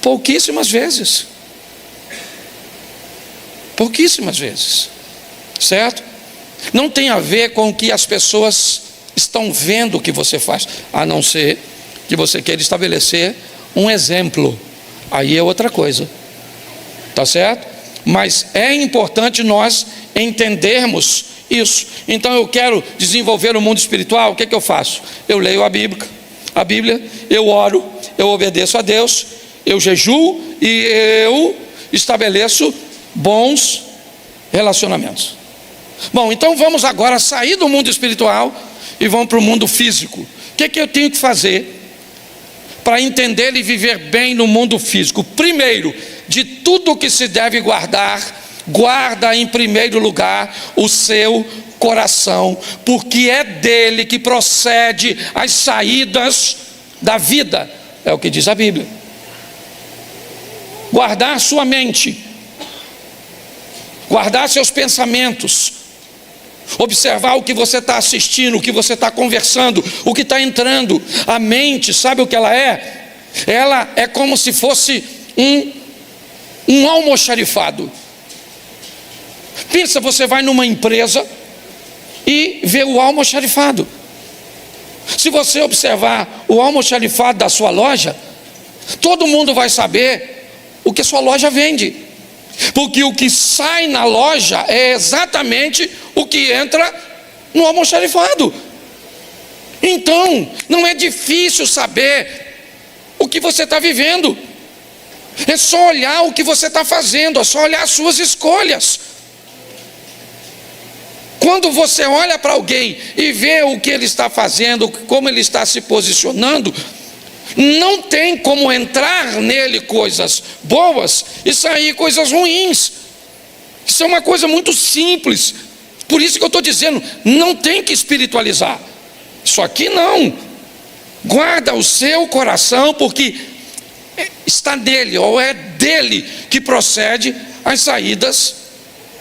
[SPEAKER 1] Pouquíssimas vezes. Pouquíssimas vezes. Certo? Não tem a ver com o que as pessoas estão vendo que você faz, a não ser que você queira estabelecer um exemplo. Aí é outra coisa. Tá certo? Mas é importante nós entendermos isso. Então eu quero desenvolver o mundo espiritual. O que é que eu faço? Eu leio a Bíblia, eu oro, eu obedeço a Deus, eu jejuo e eu estabeleço bons relacionamentos. Bom, então vamos agora sair do mundo espiritual e vamos para o mundo físico. O que é que eu tenho que fazer para entender e viver bem no mundo físico? Primeiro, de tudo que se deve guardar, guarda em primeiro lugar o seu coração, porque é dele que procede as saídas da vida, é o que diz a Bíblia. Guardar sua mente, guardar seus pensamentos, observar o que você está assistindo, o que você está conversando, o que está entrando. A mente, sabe o que ela é? Ela é como se fosse um almoxarifado. Pensa, você vai numa empresa e vê o almoxarifado. Se você observar o almoxarifado da sua loja, todo mundo vai saber o que a sua loja vende, porque o que sai na loja é exatamente o que entra no almoxarifado. Então, não é difícil saber o que você está vivendo. É só olhar o que você está fazendo, é só olhar as suas escolhas. Quando você olha para alguém e vê o que ele está fazendo, como ele está se posicionando, não tem como entrar nele coisas boas e sair coisas ruins. Isso é uma coisa muito simples. Por isso que eu estou dizendo, não tem que espiritualizar. Isso aqui não. Guarda o seu coração, porque está nele, ou é dele que procede as saídas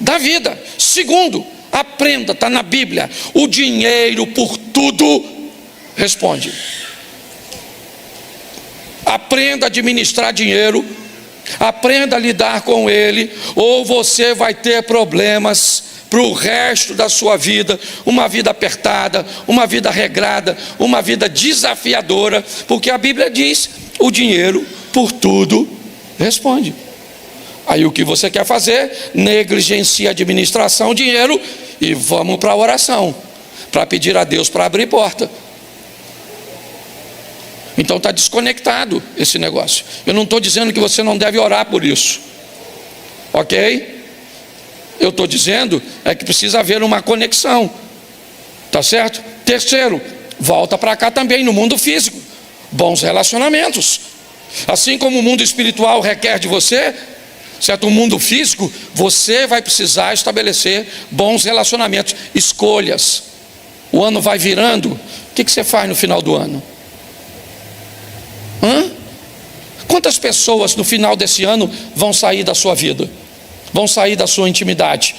[SPEAKER 1] da vida. Segundo, aprenda, está na Bíblia, o dinheiro por tudo responde. Aprenda a administrar dinheiro, aprenda a lidar com ele, ou você vai ter problemas para o resto da sua vida, uma vida apertada, uma vida regrada, uma vida desafiadora, porque a Bíblia diz, o dinheiro por tudo responde. Aí o que você quer fazer? Negligencia a administração, dinheiro, e vamos para a oração, para pedir a Deus para abrir porta. Então está desconectado esse negócio. Eu não estou dizendo que você não deve orar por isso, ok? Eu estou dizendo é que precisa haver uma conexão, tá certo? Terceiro, volta para cá também no mundo físico, bons relacionamentos. Assim como o mundo espiritual requer de você, certo? O mundo físico, você vai precisar estabelecer bons relacionamentos, escolhas. O ano vai virando, o que você faz no final do ano? Quantas pessoas no final desse ano vão sair da sua vida? Vão sair da sua intimidade?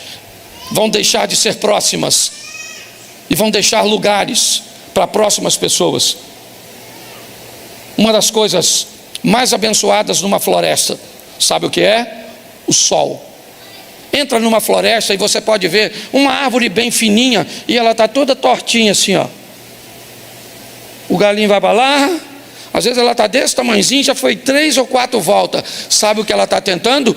[SPEAKER 1] Vão deixar de ser próximas? E vão deixar lugares para próximas pessoas? Uma das coisas mais abençoadas numa floresta, sabe o que é? O sol. Entra numa floresta e você pode ver uma árvore bem fininha e ela está toda tortinha assim, ó. O galinho vai para lá, às vezes ela está desse tamanhozinho, já foi 3 ou 4 voltas. Sabe o que ela está tentando?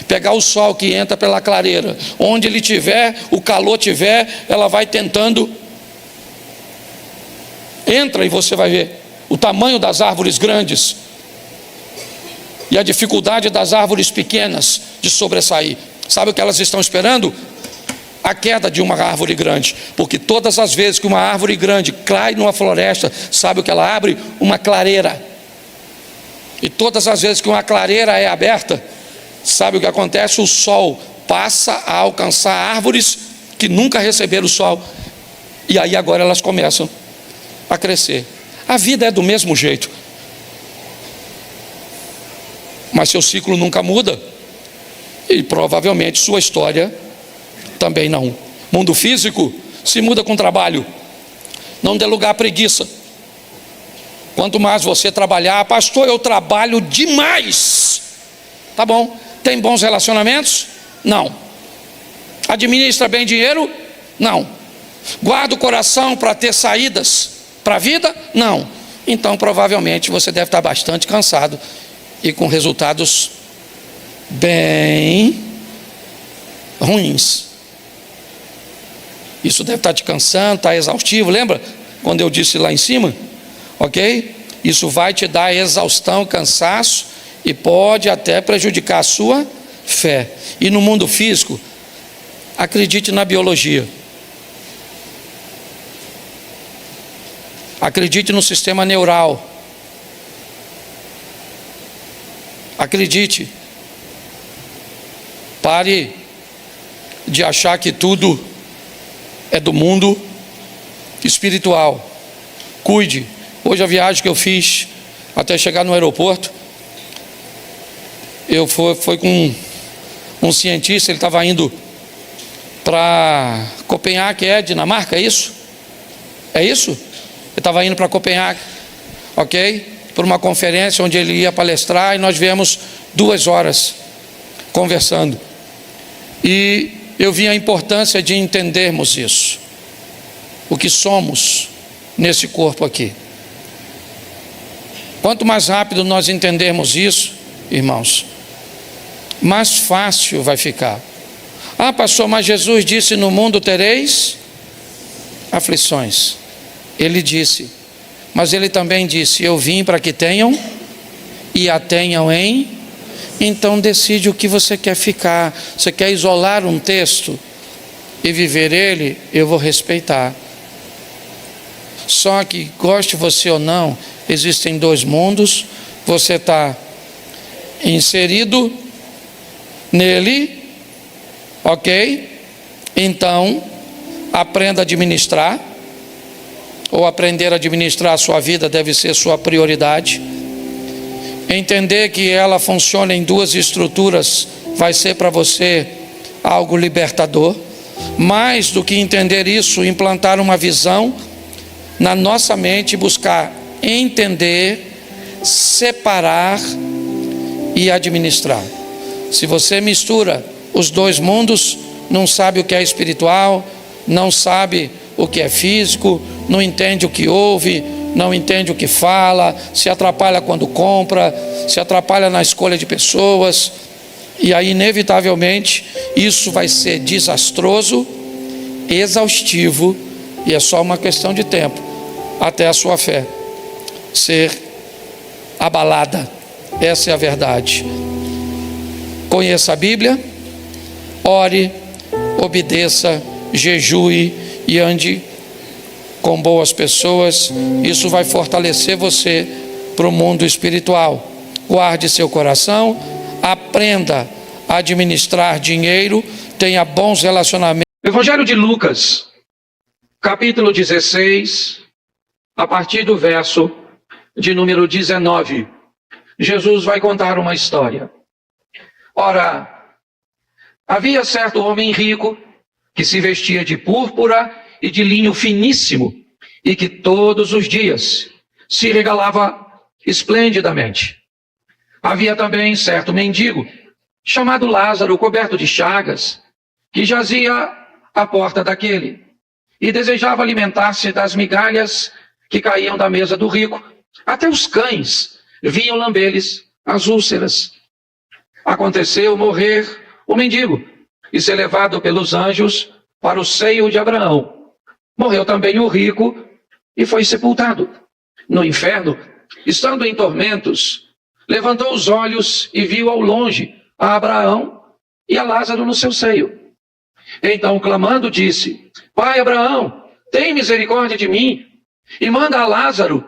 [SPEAKER 1] pegar o sol que entra pela clareira, onde ele tiver, o calor tiver, ela vai tentando, entra e você vai ver o tamanho das árvores grandes e a dificuldade das árvores pequenas de sobressair. Sabe o que elas estão esperando? A queda de uma árvore grande, porque todas as vezes que uma árvore grande cai numa floresta, sabe o que ela abre? Uma clareira. E todas as vezes que uma clareira é aberta, sabe o que acontece? O sol passa a alcançar árvores que nunca receberam o sol, e aí agora elas começam a crescer. A vida é do mesmo jeito, mas seu ciclo nunca muda, e provavelmente sua história também não. Mundo físico se muda com trabalho. Não dê lugar à preguiça. Quanto mais você trabalhar, pastor, eu trabalho demais. Tá bom. Tem bons relacionamentos? Não. Administra bem dinheiro? Não. Guarda o coração para ter saídas para a vida? Não. Então provavelmente você deve estar bastante cansado e com resultados bem ruins. Isso deve estar te cansando, está exaustivo. Lembra quando eu disse lá em cima? Ok? Isso vai te dar exaustão, cansaço, e pode até prejudicar a sua fé. E no mundo físico, acredite na biologia. Acredite no sistema neural. Acredite. Pare de achar que tudo é do mundo espiritual. Cuide. Hoje a viagem que eu fiz até chegar no aeroporto, foi com um cientista. Ele estava indo para Copenhague, Dinamarca, é isso? É isso? Ele estava indo para Copenhague, ok? Por uma conferência onde ele ia palestrar, e nós viemos 2 horas conversando. E eu vi a importância de entendermos isso, o que somos nesse corpo aqui. Quanto mais rápido nós entendermos isso, irmãos, mais fácil vai ficar. Ah, pastor, mas Jesus disse: no mundo tereis aflições. Ele disse, mas ele também disse: eu vim para que tenham e a tenham em... Então decide o que você quer ficar. Você quer isolar um texto e viver ele? Eu vou respeitar. Só que, goste você ou não, existem 2 mundos. Você está inserido nele, ok? Então aprenda a administrar, ou aprender a administrar a sua vida deve ser sua prioridade. Entender que ela funciona em 2 estruturas vai ser para você algo libertador. Mais do que entender isso, implantar uma visão na nossa mente, buscar entender, separar e administrar. Se você mistura os 2 mundos, não sabe o que é espiritual, não sabe o que é físico, não entende o que ouve, não entende o que fala, se atrapalha quando compra, se atrapalha na escolha de pessoas, e aí inevitavelmente isso vai ser desastroso, exaustivo, e é só uma questão de tempo até a sua fé ser abalada. Essa é a verdade. Conheça a Bíblia, ore, obedeça, jejue e ande com boas pessoas. Isso vai fortalecer você para o mundo espiritual. Guarde seu coração, aprenda a administrar dinheiro, tenha bons relacionamentos. Evangelho de Lucas, capítulo 16, a partir do verso de número 19. Jesus vai contar uma história. Ora, havia certo homem rico que se vestia de púrpura e de linho finíssimo, e que todos os dias se regalava esplendidamente. Havia também certo mendigo, chamado Lázaro, coberto de chagas, que jazia à porta daquele, e desejava alimentar-se das migalhas que caíam da mesa do rico. Até os cães vinham lamber-lhes as úlceras. aconteceu morrer o mendigo e ser levado pelos anjos para o seio de Abraão. Morreu também o rico e foi sepultado. No inferno, estando em tormentos, levantou os olhos e viu ao longe a Abraão e a Lázaro no seu seio. Então, clamando, disse: Pai Abraão, tem misericórdia de mim e manda a Lázaro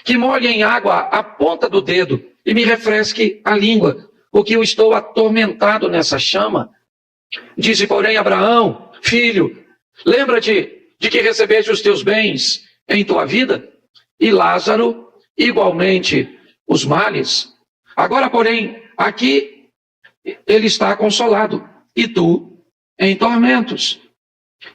[SPEAKER 1] que molhe em água a ponta do dedo e me refresque a língua, porque eu estou atormentado nessa chama. Disse, porém, Abraão: Filho, lembra-te de que recebeste os teus bens em tua vida, e Lázaro igualmente os males. Agora, porém, aqui ele está consolado, e tu em tormentos.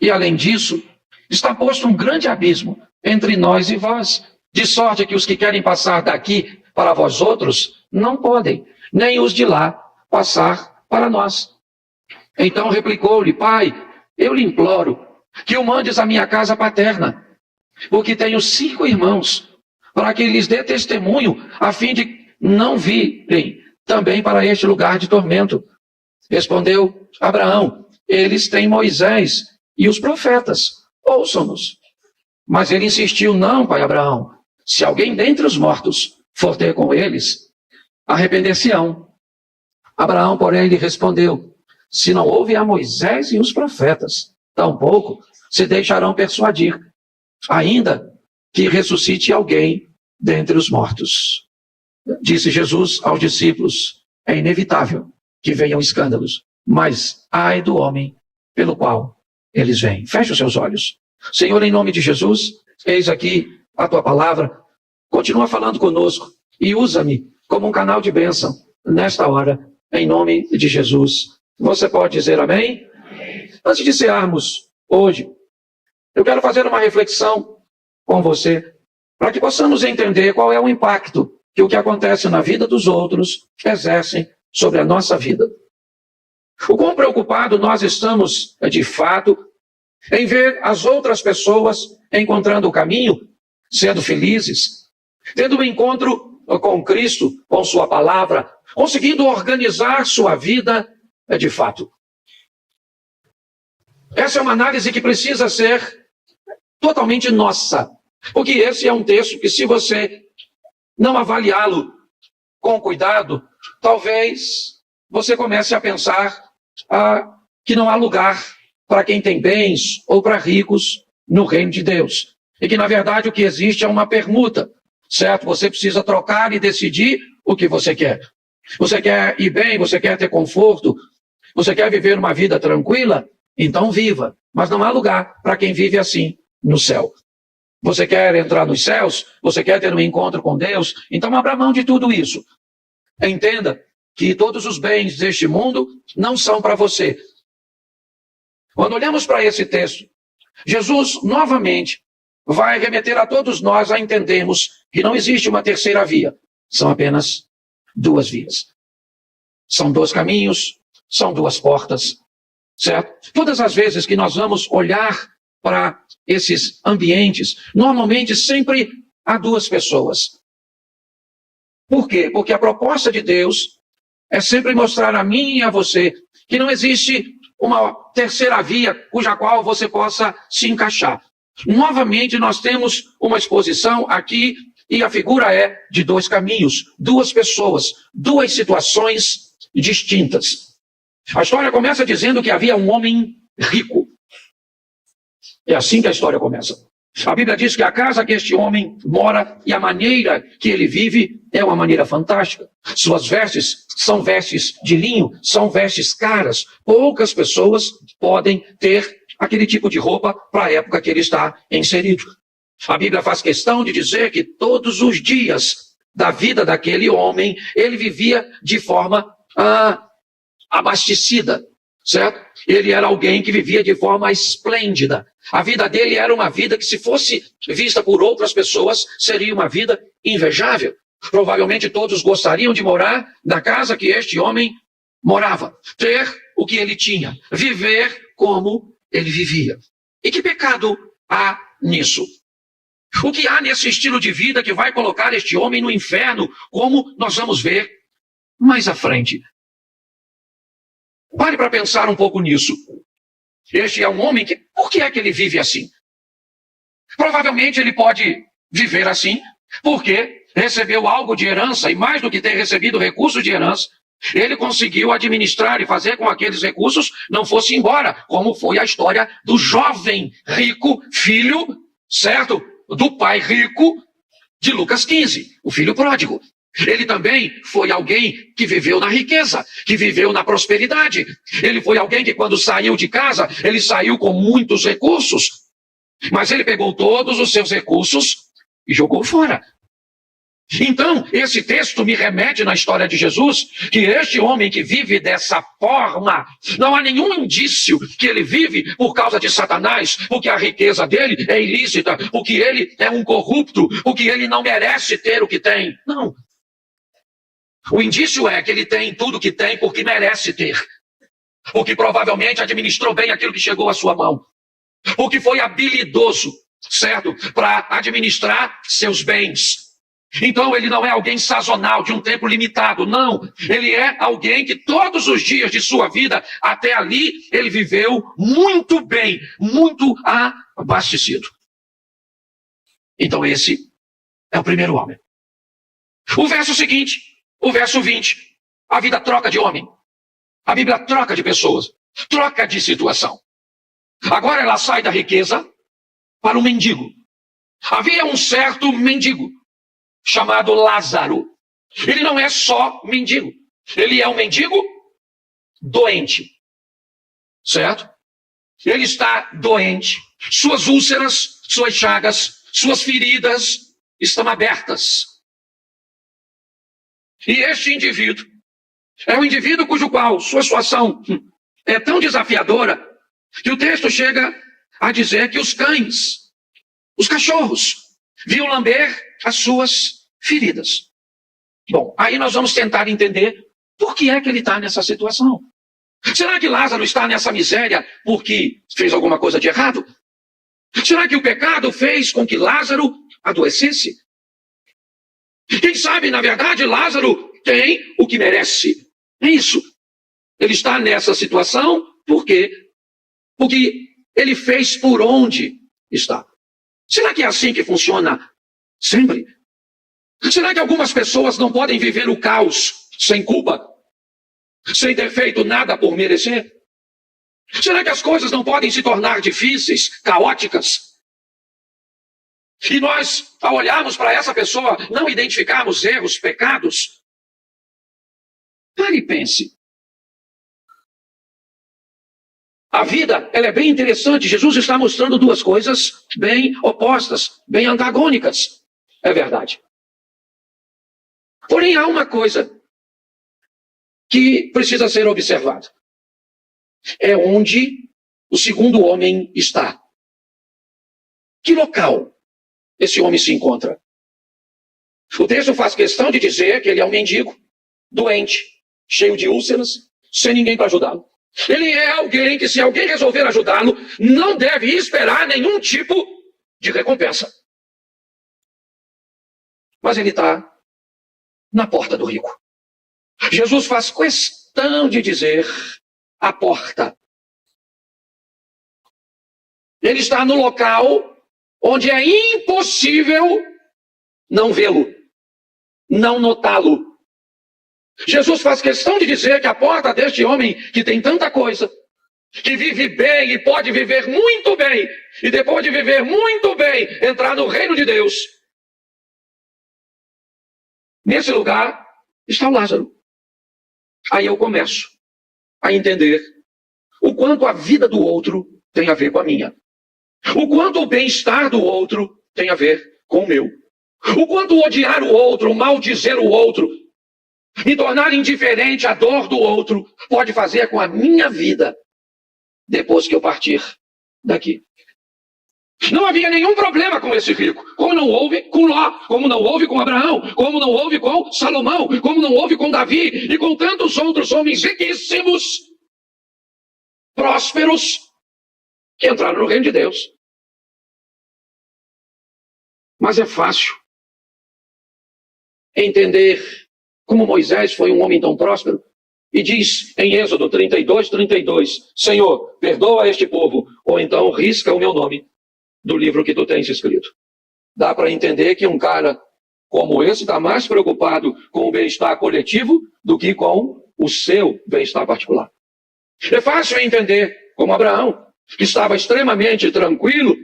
[SPEAKER 1] E além disso, está posto um grande abismo entre nós e vós, de sorte que os que querem passar daqui para vós outros não podem, nem os de lá passar para nós. Então replicou-lhe: Pai, eu lhe imploro que o mandes à minha casa paterna, porque tenho 5 irmãos, para que lhes dê testemunho, a fim de não virem também para este lugar de tormento. Respondeu Abraão: Eles têm Moisés e os profetas, ouçam-nos. Mas ele insistiu: Não, pai Abraão, se alguém dentre os mortos for ter com eles, arrepender-se-ão. Abraão, porém, lhe respondeu: Se não houve a Moisés e os profetas, tampouco se deixarão persuadir, ainda que ressuscite alguém dentre os mortos. Disse Jesus aos discípulos: É inevitável que venham escândalos, mas ai do homem pelo qual eles vêm. Feche os seus olhos. Senhor, em nome de Jesus, eis aqui a tua palavra. Continua falando conosco e usa-me como um canal de bênção nesta hora, em nome de Jesus. Você pode dizer amém? Amém. Antes de encerrarmos hoje, eu quero fazer uma reflexão com você, para que possamos entender qual é o impacto que o que acontece na vida dos outros exercem sobre a nossa vida. O quão preocupado nós estamos, de fato, em ver as outras pessoas encontrando o caminho, sendo felizes, tendo um encontro com Cristo, com sua palavra, conseguindo organizar sua vida de fato. Essa é uma análise que precisa ser totalmente nossa, porque esse é um texto que, se você não avaliá-lo com cuidado, talvez você comece a pensar que não há lugar para quem tem bens ou para ricos no reino de Deus. E que, na verdade, o que existe é uma permuta, certo? Você precisa trocar e decidir o que você quer. Você quer ir bem, você quer ter conforto, você quer viver uma vida tranquila? Então viva. Mas não há lugar para quem vive assim no céu. Você quer entrar nos céus? Você quer ter um encontro com Deus? Então abra mão de tudo isso. Entenda que todos os bens deste mundo não são para você. Quando olhamos para esse texto, Jesus novamente vai remeter a todos nós a entendermos que não existe uma terceira via. São apenas 2 vias. São 2 caminhos, são 2 portas, certo? Todas as vezes que nós vamos olhar para esses ambientes, normalmente sempre há 2 pessoas. Por quê? Porque a proposta de Deus é sempre mostrar a mim e a você que não existe uma terceira via cuja qual você possa se encaixar. Novamente, nós temos uma exposição aqui e a figura é de 2 caminhos, 2 pessoas, 2 situações distintas. A história começa dizendo que havia um homem rico. É assim que a história começa. A Bíblia diz que a casa que este homem mora e a maneira que ele vive é uma maneira fantástica. Suas vestes são vestes de linho, são vestes caras. Poucas pessoas podem ter aquele tipo de roupa para a época que ele está inserido. A Bíblia faz questão de dizer que todos os dias da vida daquele homem, ele vivia de forma abastecida, certo? Ele era alguém que vivia de forma esplêndida. A vida dele era uma vida que, se fosse vista por outras pessoas, seria uma vida invejável. Provavelmente todos gostariam de morar na casa que este homem morava, ter o que ele tinha, viver como ele vivia. E que pecado há nisso? O que há nesse estilo de vida que vai colocar este homem no inferno, como nós vamos ver mais à frente? Pare para pensar um pouco nisso. Este é um homem que, por que é que ele vive assim? Provavelmente ele pode viver assim porque recebeu algo de herança e mais do que ter recebido recursos de herança, ele conseguiu administrar e fazer com que aqueles recursos não fossem embora, como foi a história do jovem rico, filho, certo? Do pai rico de Lucas 15, o filho pródigo. Ele também foi alguém que viveu na riqueza, que viveu na prosperidade. Ele foi alguém que quando saiu de casa, ele saiu com muitos recursos. Mas ele pegou todos os seus recursos e jogou fora. Então, esse texto me remete na história de Jesus, que este homem que vive dessa forma, não há nenhum indício que ele vive por causa de Satanás, porque a riqueza dele é ilícita, porque ele é um corrupto, porque ele não merece ter o que tem. Não. O indício é que ele tem tudo o que tem porque merece ter. Porque provavelmente administrou bem aquilo que chegou à sua mão. Porque foi habilidoso, certo? Para administrar seus bens. Então ele não é alguém sazonal, de um tempo limitado, não. Ele é alguém que todos os dias de sua vida, até ali, ele viveu muito bem, muito abastecido. Então esse é o primeiro homem. O verso seguinte, o verso 20. A vida troca de homem. A Bíblia troca de pessoas, troca de situação. Agora ela sai da riqueza para o mendigo. Havia um certo mendigo chamado Lázaro. Ele não é só mendigo. Ele é um mendigo doente. Certo? Ele está doente. Suas úlceras, suas chagas, suas feridas estão abertas. E este indivíduo é um indivíduo cujo qual sua situação é tão desafiadora que o texto chega a dizer que os cães, os cachorros, vinham lamber as suas feridas. Bom, aí nós vamos tentar entender por que é que ele está nessa situação. Será que Lázaro está nessa miséria porque fez alguma coisa de errado? Será que o pecado fez com que Lázaro adoecesse? Quem sabe, na verdade, Lázaro tem o que merece. É isso. Ele está nessa situação porque ele fez por onde está. Será que é assim que funciona sempre? Será que algumas pessoas não podem viver o caos sem culpa? Sem ter feito nada por merecer? Será que as coisas não podem se tornar difíceis, caóticas? E nós, ao olharmos para essa pessoa, não identificarmos erros, pecados? Pare e pense. A vida, ela é bem interessante. Jesus está mostrando duas coisas bem opostas, bem antagônicas. É verdade. Porém, há uma coisa que precisa ser observada. É onde o segundo homem está. Que local esse homem se encontra? O texto faz questão de dizer que ele é um mendigo, doente, cheio de úlceras, sem ninguém para ajudá-lo. Ele é alguém que, se alguém resolver ajudá-lo, não deve esperar nenhum tipo de recompensa. Mas ele está na porta do rico. Jesus faz questão de dizer a porta. Ele está no local onde é impossível não vê-lo, não notá-lo. Jesus faz questão de dizer que a porta deste homem que tem tanta coisa, que vive bem e pode viver muito bem, e depois de viver muito bem, entrar no reino de Deus. Nesse lugar está o Lázaro. Aí eu começo a entender o quanto a vida do outro tem a ver com a minha. O quanto o bem-estar do outro tem a ver com o meu. O quanto odiar o outro, maldizer o outro, me tornar indiferente à dor do outro, pode fazer com a minha vida depois que eu partir daqui. Não havia nenhum problema com esse rico, como não houve com Ló, como não houve com Abraão, como não houve com Salomão, como não houve com Davi e com tantos outros homens riquíssimos, prósperos, que entraram no reino de Deus. Mas é fácil entender como Moisés foi um homem tão próspero, e diz em Êxodo 32, Senhor, perdoa este povo, ou então risca o meu nome do livro que tu tens escrito. Dá para entender que um cara como esse está mais preocupado com o bem-estar coletivo do que com o seu bem-estar particular. É fácil entender como Abraão, que estava extremamente tranquilo,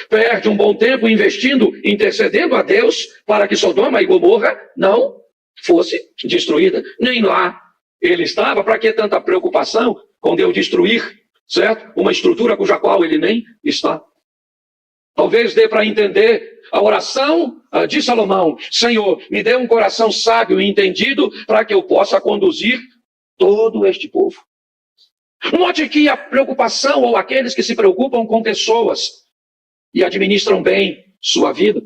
[SPEAKER 1] perde um bom tempo investindo, intercedendo a Deus para que Sodoma e Gomorra não fosse destruída. Nem lá ele estava. Para que tanta preocupação com Deus destruir, certo? Uma estrutura cuja qual ele nem está. Talvez dê para entender a oração de Salomão: Senhor, me dê um coração sábio e entendido para que eu possa conduzir todo este povo. Note que a preocupação, ou aqueles que se preocupam com pessoas e administram bem sua vida,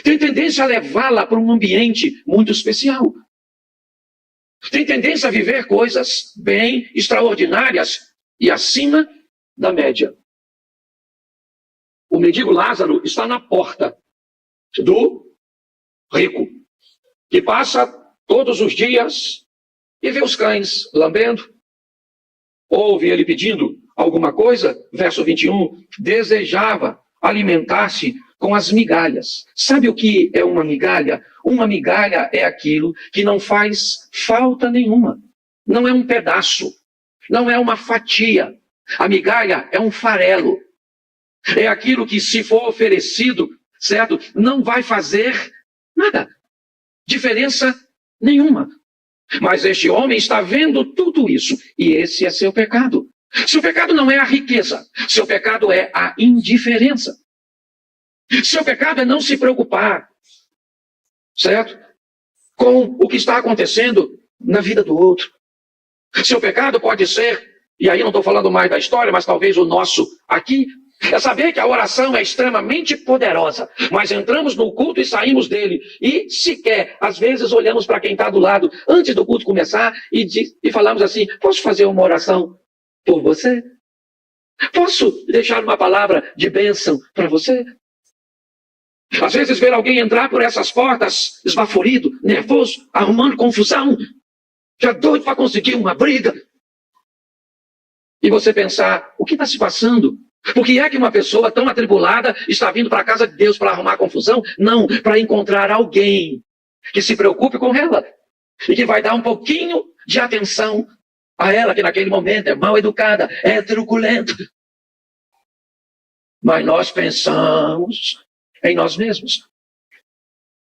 [SPEAKER 1] tem tendência a levá-la para um ambiente muito especial. Tem tendência a viver coisas bem extraordinárias e acima da média. O mendigo Lázaro está na porta do rico, que passa todos os dias e vê os cães lambendo. Ouve ele pedindo alguma coisa, verso 21, desejava alimentar-se com as migalhas. Sabe o que é uma migalha? Uma migalha é aquilo que não faz falta nenhuma. Não é um pedaço, não é uma fatia. A migalha é um farelo. É aquilo que, se for oferecido, certo, não vai fazer nada, diferença nenhuma. Mas este homem está vendo tudo isso, e esse é seu pecado. Seu pecado não é a riqueza, seu pecado é a indiferença. Seu pecado é não se preocupar, certo, com o que está acontecendo na vida do outro. Seu pecado pode ser, e aí não estou falando mais da história, mas talvez o nosso aqui, é saber que a oração é extremamente poderosa, mas entramos no culto e saímos dele, e sequer, às vezes, olhamos para quem está do lado, antes do culto começar, e falamos assim: posso fazer uma oração por você? Posso deixar uma palavra de bênção para você? Às vezes, ver alguém entrar por essas portas, esbaforido, nervoso, arrumando confusão, já doido para conseguir uma briga, e você pensar: o que está se passando? Por que é que uma pessoa tão atribulada está vindo para a casa de Deus para arrumar confusão? Não, para encontrar alguém que se preocupe com ela e que vai dar um pouquinho de atenção a ela, que naquele momento é mal educada, é truculenta. Mas nós pensamos em nós mesmos.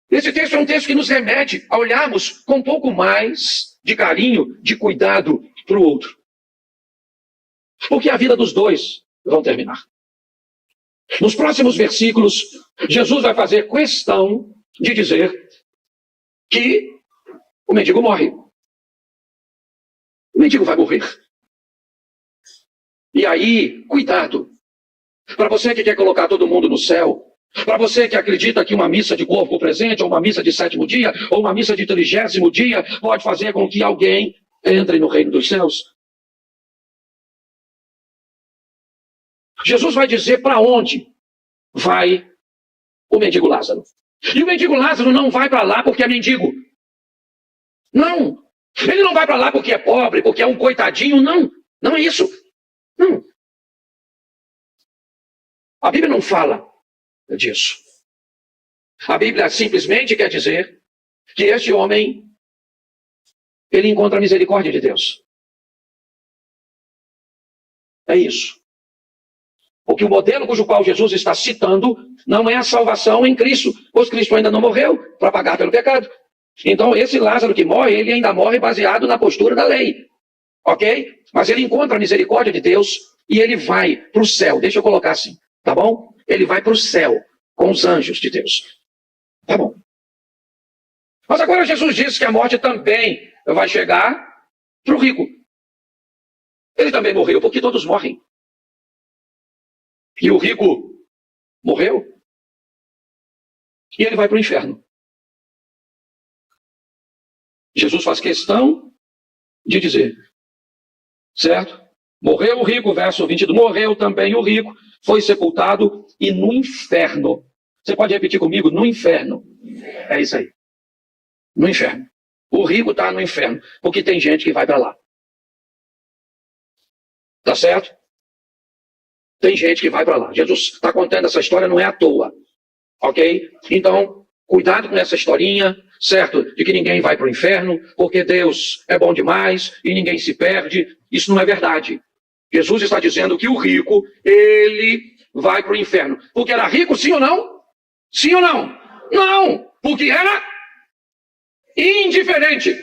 [SPEAKER 1] Esse texto é um texto que nos remete a olharmos com um pouco mais de carinho, de cuidado para o outro. Porque a vida dos dois vão terminar. Nos próximos versículos, Jesus vai fazer questão de dizer que o mendigo morre. O mendigo vai morrer. E aí, cuidado. Para você que quer colocar todo mundo no céu, para você que acredita que uma missa de corpo presente, ou uma missa de 7º dia, ou uma missa de 30º dia, pode fazer com que alguém entre no reino dos céus. Jesus vai dizer para onde vai o mendigo Lázaro. E o mendigo Lázaro não vai para lá porque é mendigo. Não. Ele não vai para lá porque é pobre, porque é um coitadinho. Não. Não é isso. Não. A Bíblia não fala disso. A Bíblia simplesmente quer dizer que este homem, ele encontra a misericórdia de Deus. É isso. Porque o modelo cujo qual Jesus está citando não é a salvação em Cristo, pois Cristo ainda não morreu para pagar pelo pecado. Então esse Lázaro que morre, ele ainda morre baseado na postura da lei. Ok? Mas ele encontra a misericórdia de Deus e ele vai para o céu. Deixa eu colocar assim, tá bom? Ele vai para o céu com os anjos de Deus. Tá bom. Mas agora Jesus diz que a morte também vai chegar para o rico. Ele também morreu, porque todos morrem. E o rico morreu. E ele vai para o inferno. Jesus faz questão de dizer, certo? Morreu o rico, verso 22. Morreu também o rico, foi sepultado e no inferno. Você pode repetir comigo? No inferno. É isso aí. No inferno. O rico está no inferno, porque tem gente que vai para lá. Tá certo? Tem gente que vai para lá. Jesus está contando essa história, não é à toa. Ok? Então, cuidado com essa historinha, certo? De que ninguém vai para o inferno, porque Deus é bom demais e ninguém se perde. Isso não é verdade. Jesus está dizendo que o rico, ele vai para o inferno. Porque era rico, sim ou não? Sim ou não? Não! Porque era indiferente.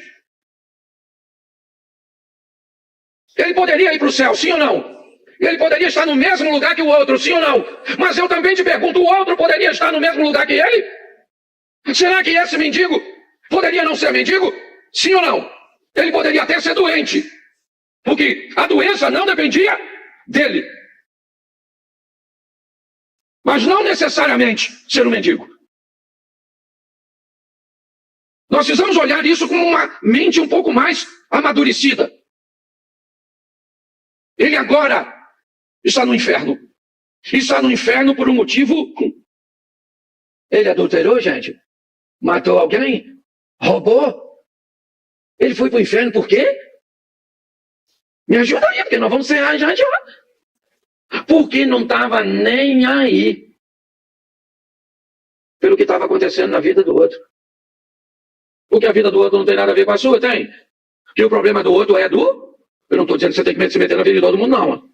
[SPEAKER 1] Ele poderia ir para o céu, sim ou não? Ele poderia estar no mesmo lugar que o outro, sim ou não? Mas eu também te pergunto, o outro poderia estar no mesmo lugar que ele? Será que esse mendigo poderia não ser mendigo? Sim ou não? Ele poderia até ser doente, porque a doença não dependia dele. Mas não necessariamente ser um mendigo. Nós precisamos olhar isso com uma mente um pouco mais amadurecida. Ele agora está no inferno. Está no inferno por um motivo. Ele adulterou, gente? Matou alguém? Roubou? Ele foi para o inferno por quê? Me ajuda aí, porque nós vamos ser já. Porque não estava nem aí pelo que estava acontecendo na vida do outro. Porque a vida do outro não tem nada a ver com a sua, tem? Que o problema do outro é do... Eu não estou dizendo que você tem que se meter na vida de todo mundo, não.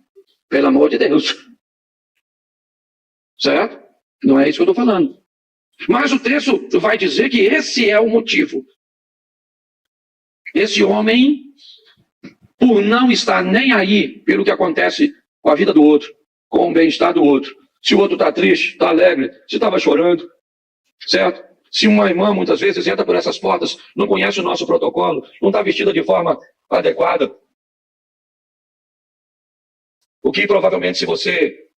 [SPEAKER 1] Pelo amor de Deus. Certo? Não é isso que eu estou falando. Mas o texto vai dizer que esse é o motivo. Esse homem, por não estar nem aí pelo que acontece com a vida do outro, com o bem-estar do outro. Se o outro está triste, está alegre, se estava chorando, certo? Se uma irmã, muitas vezes, entra por essas portas, não conhece o nosso protocolo, não está vestida de forma adequada. O que provavelmente, se você,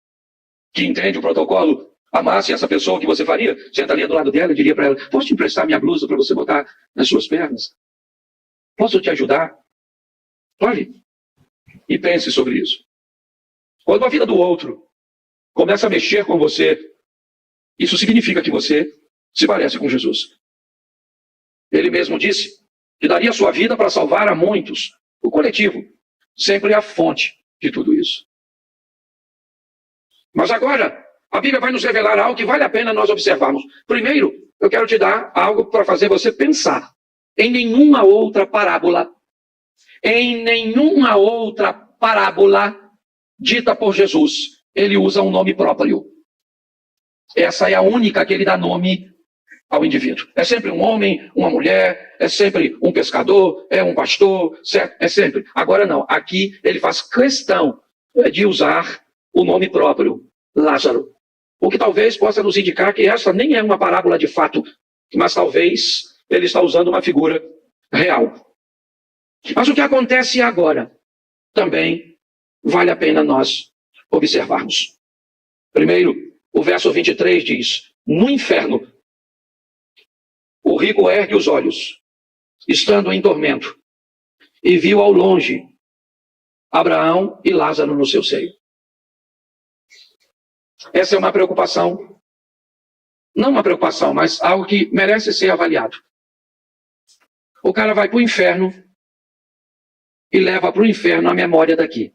[SPEAKER 1] que entende o protocolo, amasse essa pessoa, o que você faria? Sentaria do lado dela e diria para ela, posso te emprestar minha blusa para você botar nas suas pernas? Posso te ajudar? Olhe e pense sobre isso. Quando a vida do outro começa a mexer com você, isso significa que você se parece com Jesus. Ele mesmo disse que daria sua vida para salvar a muitos. O coletivo sempre é a fonte de tudo isso. Mas agora, a Bíblia vai nos revelar algo que vale a pena nós observarmos. Primeiro, eu quero te dar algo para fazer você pensar. Em nenhuma outra parábola dita por Jesus, ele usa um nome próprio. Essa é a única que ele dá nome ao indivíduo. É sempre um homem, uma mulher, é sempre um pescador, é um pastor, certo? É sempre. Agora não, aqui ele faz questão de usar o nome próprio, Lázaro. O que talvez possa nos indicar que essa nem é uma parábola de fato, mas talvez ele está usando uma figura real. Mas o que acontece agora também vale a pena nós observarmos. Primeiro, o verso 23 diz, no inferno, o rico ergue os olhos, estando em tormento, e viu ao longe Abraão e Lázaro no seu seio. Essa é uma preocupação, não uma preocupação, mas algo que merece ser avaliado. O cara vai para o inferno e leva para o inferno a memória daqui.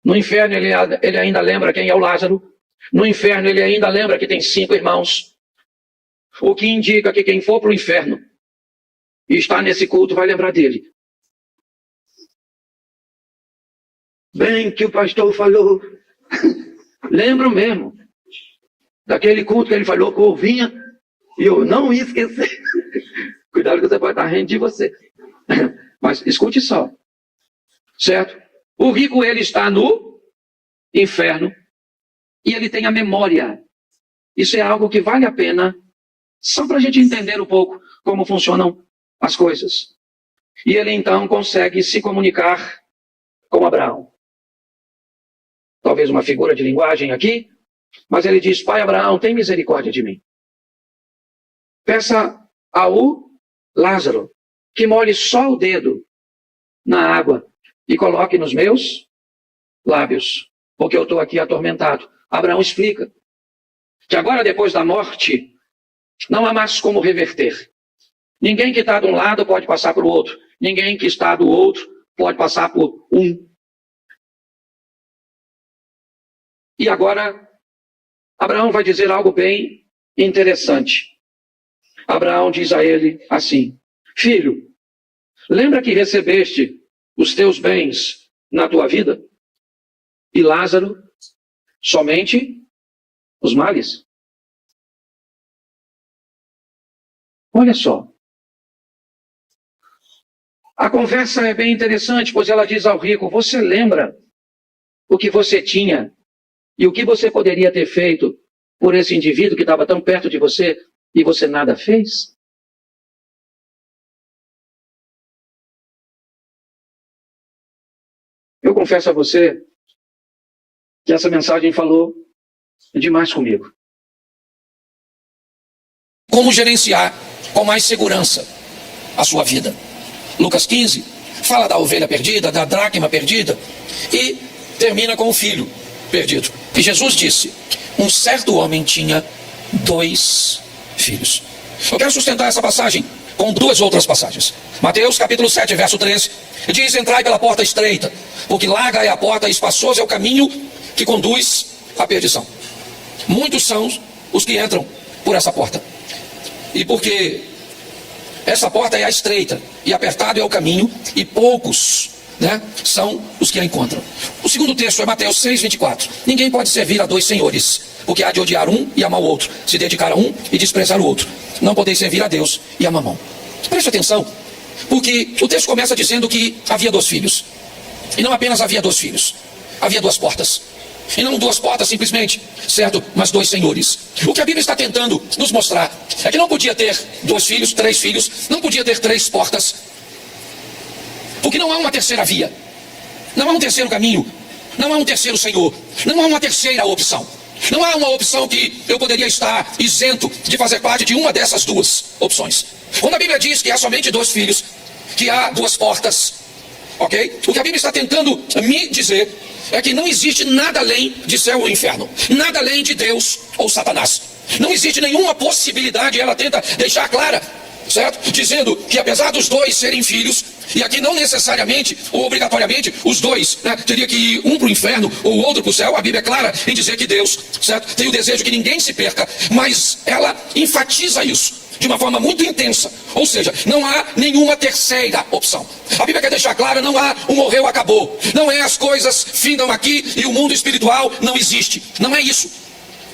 [SPEAKER 1] No inferno ele ainda lembra quem é o Lázaro. No inferno ele ainda lembra que tem 5 irmãos. O que indica que quem for para o inferno e está nesse culto vai lembrar dele. Bem que o pastor falou. Lembro mesmo daquele culto que ele falou que eu ouvinha e eu não ia esquecer. Cuidado que você pode estar rindo de você. Mas escute só. Certo? O rico, ele está no inferno e ele tem a memória. Isso é algo que vale a pena só para a gente entender um pouco como funcionam as coisas. E ele então consegue se comunicar com Abraão. Talvez uma figura de linguagem aqui, mas ele diz, pai Abraão, tem misericórdia de mim. Peça ao Lázaro que molhe só o dedo na água e coloque nos meus lábios, porque eu estou aqui atormentado. Abraão explica que agora, depois da morte, não há mais como reverter. Ninguém que está de um lado pode passar para o outro. Ninguém que está do outro pode passar por um. E agora, Abraão vai dizer algo bem interessante. Abraão diz a ele assim: filho, lembra que recebeste os teus bens na tua vida? E Lázaro, somente os males? Olha só. A conversa é bem interessante, pois ela diz ao rico: você lembra o que você tinha e o que você poderia ter feito por esse indivíduo que estava tão perto de você e você nada fez? Eu confesso a você que essa mensagem falou demais comigo. Como gerenciar com mais segurança a sua vida? Lucas 15 fala da ovelha perdida, da dracma perdida e termina com o filho perdido. E Jesus disse: um certo homem tinha 2 filhos. Eu quero sustentar essa passagem com 2 outras passagens. Mateus capítulo 7, verso 13, diz: entrai pela porta estreita, porque larga é a porta e espaçoso é o caminho que conduz à perdição. Muitos são os que entram por essa porta. E porque essa porta é a estreita e apertado é o caminho, e poucos, são os que a encontram. O segundo texto é Mateus 6, 24. Ninguém pode servir a 2 senhores, porque há de odiar um e amar o outro, se dedicar a um e desprezar o outro. Não podeis servir a Deus e a Mamão. Preste atenção, porque o texto começa dizendo que havia 2 filhos. E não apenas havia 2 filhos, havia 2 portas. E não 2 portas simplesmente, certo? Mas 2 senhores. O que a Bíblia está tentando nos mostrar é que não podia ter 2 filhos, 3 filhos, não podia ter 3 portas, porque não há uma terceira via, não há um terceiro caminho, não há um terceiro Senhor, não há uma terceira opção. Não há uma opção que eu poderia estar isento de fazer parte de uma dessas 2 opções. Quando a Bíblia diz que há somente 2 filhos, que há 2 portas, ok? O que a Bíblia está tentando me dizer é que não existe nada além de céu ou inferno, nada além de Deus ou Satanás. Não existe nenhuma possibilidade, ela tenta deixar clara, certo? Dizendo que apesar dos 2 serem filhos, e aqui não necessariamente ou obrigatoriamente os 2, teria que ir um para o inferno ou o outro para o céu. A Bíblia é clara em dizer que Deus, certo, tem o desejo que ninguém se perca, mas ela enfatiza isso de uma forma muito intensa. Ou seja, não há nenhuma terceira opção. A Bíblia quer deixar claro: não há um morreu, acabou. Não é as coisas findam aqui e o mundo espiritual não existe. Não é isso.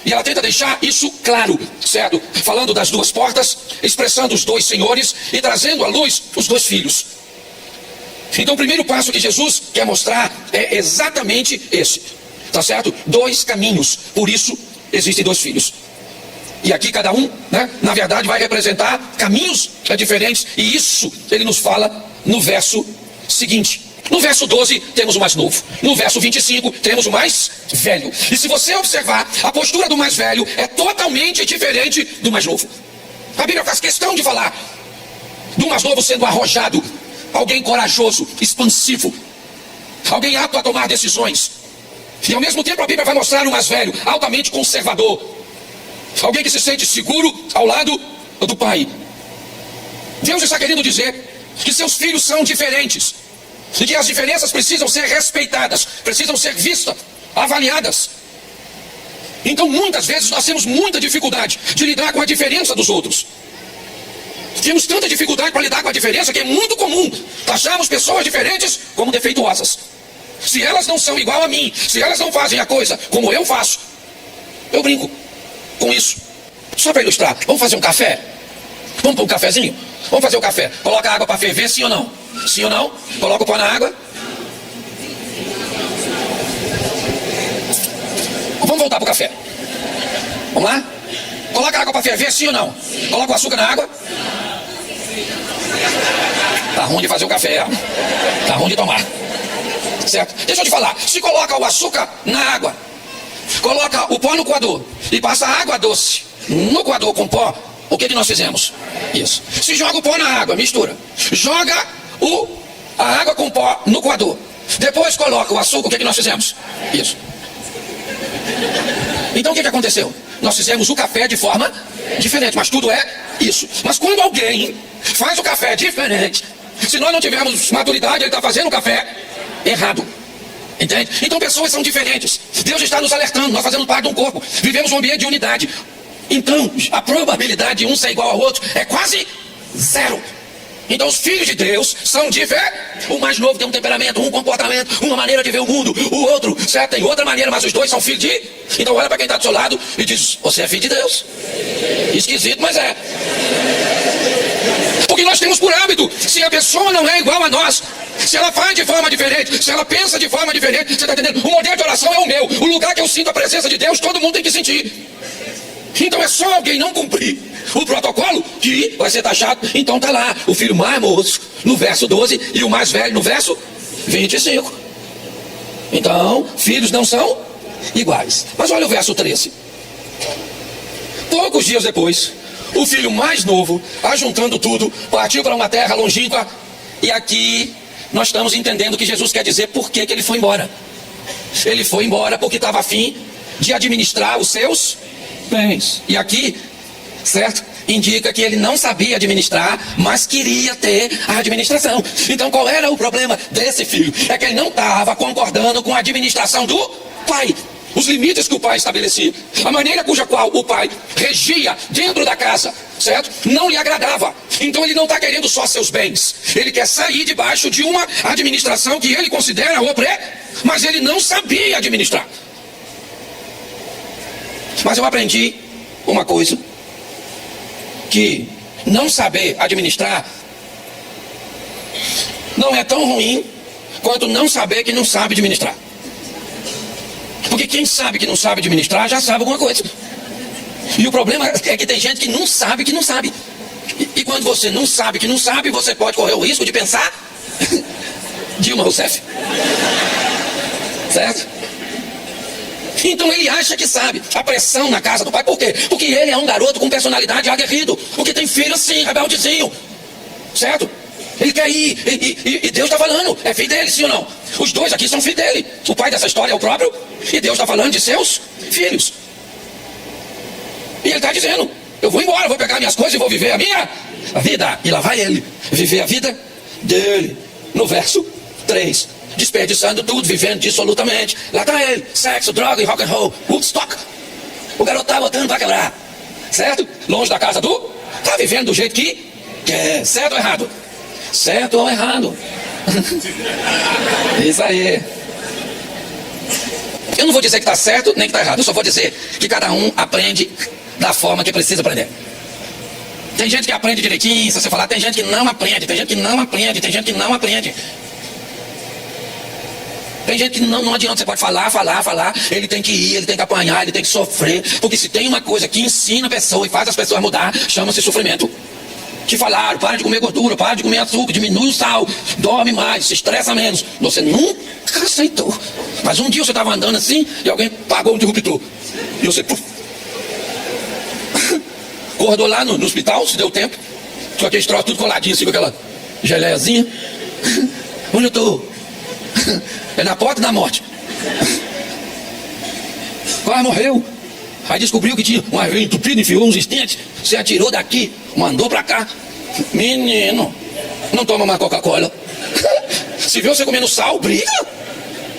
[SPEAKER 1] E ela tenta deixar isso claro, certo? Falando das 2 portas, expressando os 2 senhores e trazendo à luz os 2 filhos. Então o primeiro passo que Jesus quer mostrar é exatamente esse. Tá certo? 2 caminhos. Por isso existem 2 filhos. E aqui cada um, na verdade vai representar caminhos diferentes. E isso ele nos fala no verso seguinte. No verso 12 temos o mais novo. No verso 25 temos o mais velho. E se você observar, a postura do mais velho é totalmente diferente do mais novo. A Bíblia faz questão de falar do mais novo sendo arrojado, alguém corajoso, expansivo, alguém apto a tomar decisões. E ao mesmo tempo a Bíblia vai mostrar o mais velho, altamente conservador, alguém que se sente seguro ao lado do pai. Deus está querendo dizer que seus filhos são diferentes e que as diferenças precisam ser respeitadas, precisam ser vistas, avaliadas. Então muitas vezes nós temos muita dificuldade de lidar com a diferença dos outros. Temos tanta dificuldade para lidar com a diferença que é muito comum acharmos pessoas diferentes como defeituosas. Se elas não são igual a mim, se elas não fazem a coisa como eu faço, eu brinco com isso. Só para ilustrar, vamos fazer um café? Vamos para um cafezinho? Vamos fazer o café. Coloca a água para ferver, sim ou não? Sim ou não? Coloca o pó na água. Vamos voltar para o café. Vamos lá? Coloca a água para ferver, sim ou não? Coloca o açúcar na água. Tá ruim de fazer o café, tá ruim de tomar. Certo? Deixa eu te falar, se coloca o açúcar na água, coloca o pó no coador e passa a água doce no coador com pó, o que nós fizemos? Isso. Se joga o pó na água, mistura. Joga a água com pó no coador. Depois coloca o açúcar, o que nós fizemos? Isso. Então o que aconteceu? Nós fizemos o café de forma diferente, mas tudo é isso. Mas quando alguém faz o café diferente. Se nós não tivermos maturidade, ele está fazendo o café errado. Entende? Então pessoas são diferentes. Deus está nos alertando, nós fazemos parte de um corpo, vivemos um ambiente de unidade. Então a probabilidade de um ser igual ao outro é quase zero. Então os filhos de Deus são diferentes. O mais novo tem um temperamento, um comportamento, uma maneira de ver o mundo. O outro, certo, tem outra maneira, mas os dois são filhos de... Então olha para quem está do seu lado e diz, você é filho de Deus. Esquisito, mas é. Porque nós temos por hábito, se a pessoa não é igual a nós, se ela faz de forma diferente, se ela pensa de forma diferente, você está entendendo? O modelo de oração é o meu. O lugar que eu sinto a presença de Deus, todo mundo tem que sentir. Então é só alguém não cumprir o protocolo que vai ser taxado. Então está lá o filho mais moço no verso 12 e o mais velho no verso 25. Então, filhos não são iguais. Mas olha o verso 13. Poucos dias depois, o filho mais novo, ajuntando tudo, partiu para uma terra longínqua. E aqui nós estamos entendendo que Jesus quer dizer por que ele foi embora. Ele foi embora porque estava a fim de administrar os seus bens. E aqui, certo, indica que ele não sabia administrar, mas queria ter a administração. Então qual era o problema desse filho? É que ele não estava concordando com a administração do pai. Os limites que o pai estabelecia, a maneira cuja qual o pai regia dentro da casa, certo? Não lhe agradava. Então ele não está querendo só seus bens. Ele quer sair debaixo de uma administração que ele considera mas ele não sabia administrar. Mas eu aprendi uma coisa, que não saber administrar não é tão ruim quanto não saber que não sabe administrar. Porque quem sabe que não sabe administrar já sabe alguma coisa. E o problema é que tem gente que não sabe que não sabe. E quando você não sabe que não sabe, você pode correr o risco de pensar Dilma Rousseff. Certo? Então ele acha que sabe. A pressão na casa do pai, por quê? Porque ele é um garoto com personalidade aguerrido. Porque tem filho assim, rebeldezinho. Certo? Ele quer ir, e Deus está falando, é filho dele, sim ou não? Os dois aqui são filhos dele. O pai dessa história é o próprio, e Deus está falando de seus filhos. E ele está dizendo, eu vou embora, vou pegar minhas coisas e vou viver a minha vida. E lá vai ele, viver a vida dele. No verso 3, desperdiçando tudo, vivendo dissolutamente. Lá está ele, sexo, droga e rock and roll, Woodstock. O garoto está botando para quebrar, certo? Longe da casa do, está vivendo do jeito que quer, certo ou errado? Certo ou errado? Isso aí. Eu não vou dizer que está certo nem que está errado. Eu só vou dizer que cada um aprende da forma que precisa aprender. Tem gente que aprende direitinho, se você falar, tem gente que não aprende, tem gente que não aprende, tem gente que não aprende. Tem gente que não adianta, você pode falar, ele tem que ir, ele tem que apanhar, ele tem que sofrer. Porque se tem uma coisa que ensina a pessoa e faz as pessoas mudar, chama-se sofrimento. Te falaram, para de comer gordura, para de comer açúcar, diminui o sal, dorme mais, se estressa menos. Você nunca aceitou. Mas um dia você estava andando assim e alguém pagou um disruptor. E você, puf, acordou lá no hospital, se deu tempo, só que eles trocam tudo coladinho assim com aquela geleiazinha. Onde eu estou? É na porta da morte. Quase morreu. Aí descobriu que tinha um avião entupido, enfiou uns estentes, você atirou daqui, mandou pra cá. Menino, não toma mais Coca-Cola. Se vê você comendo sal, briga.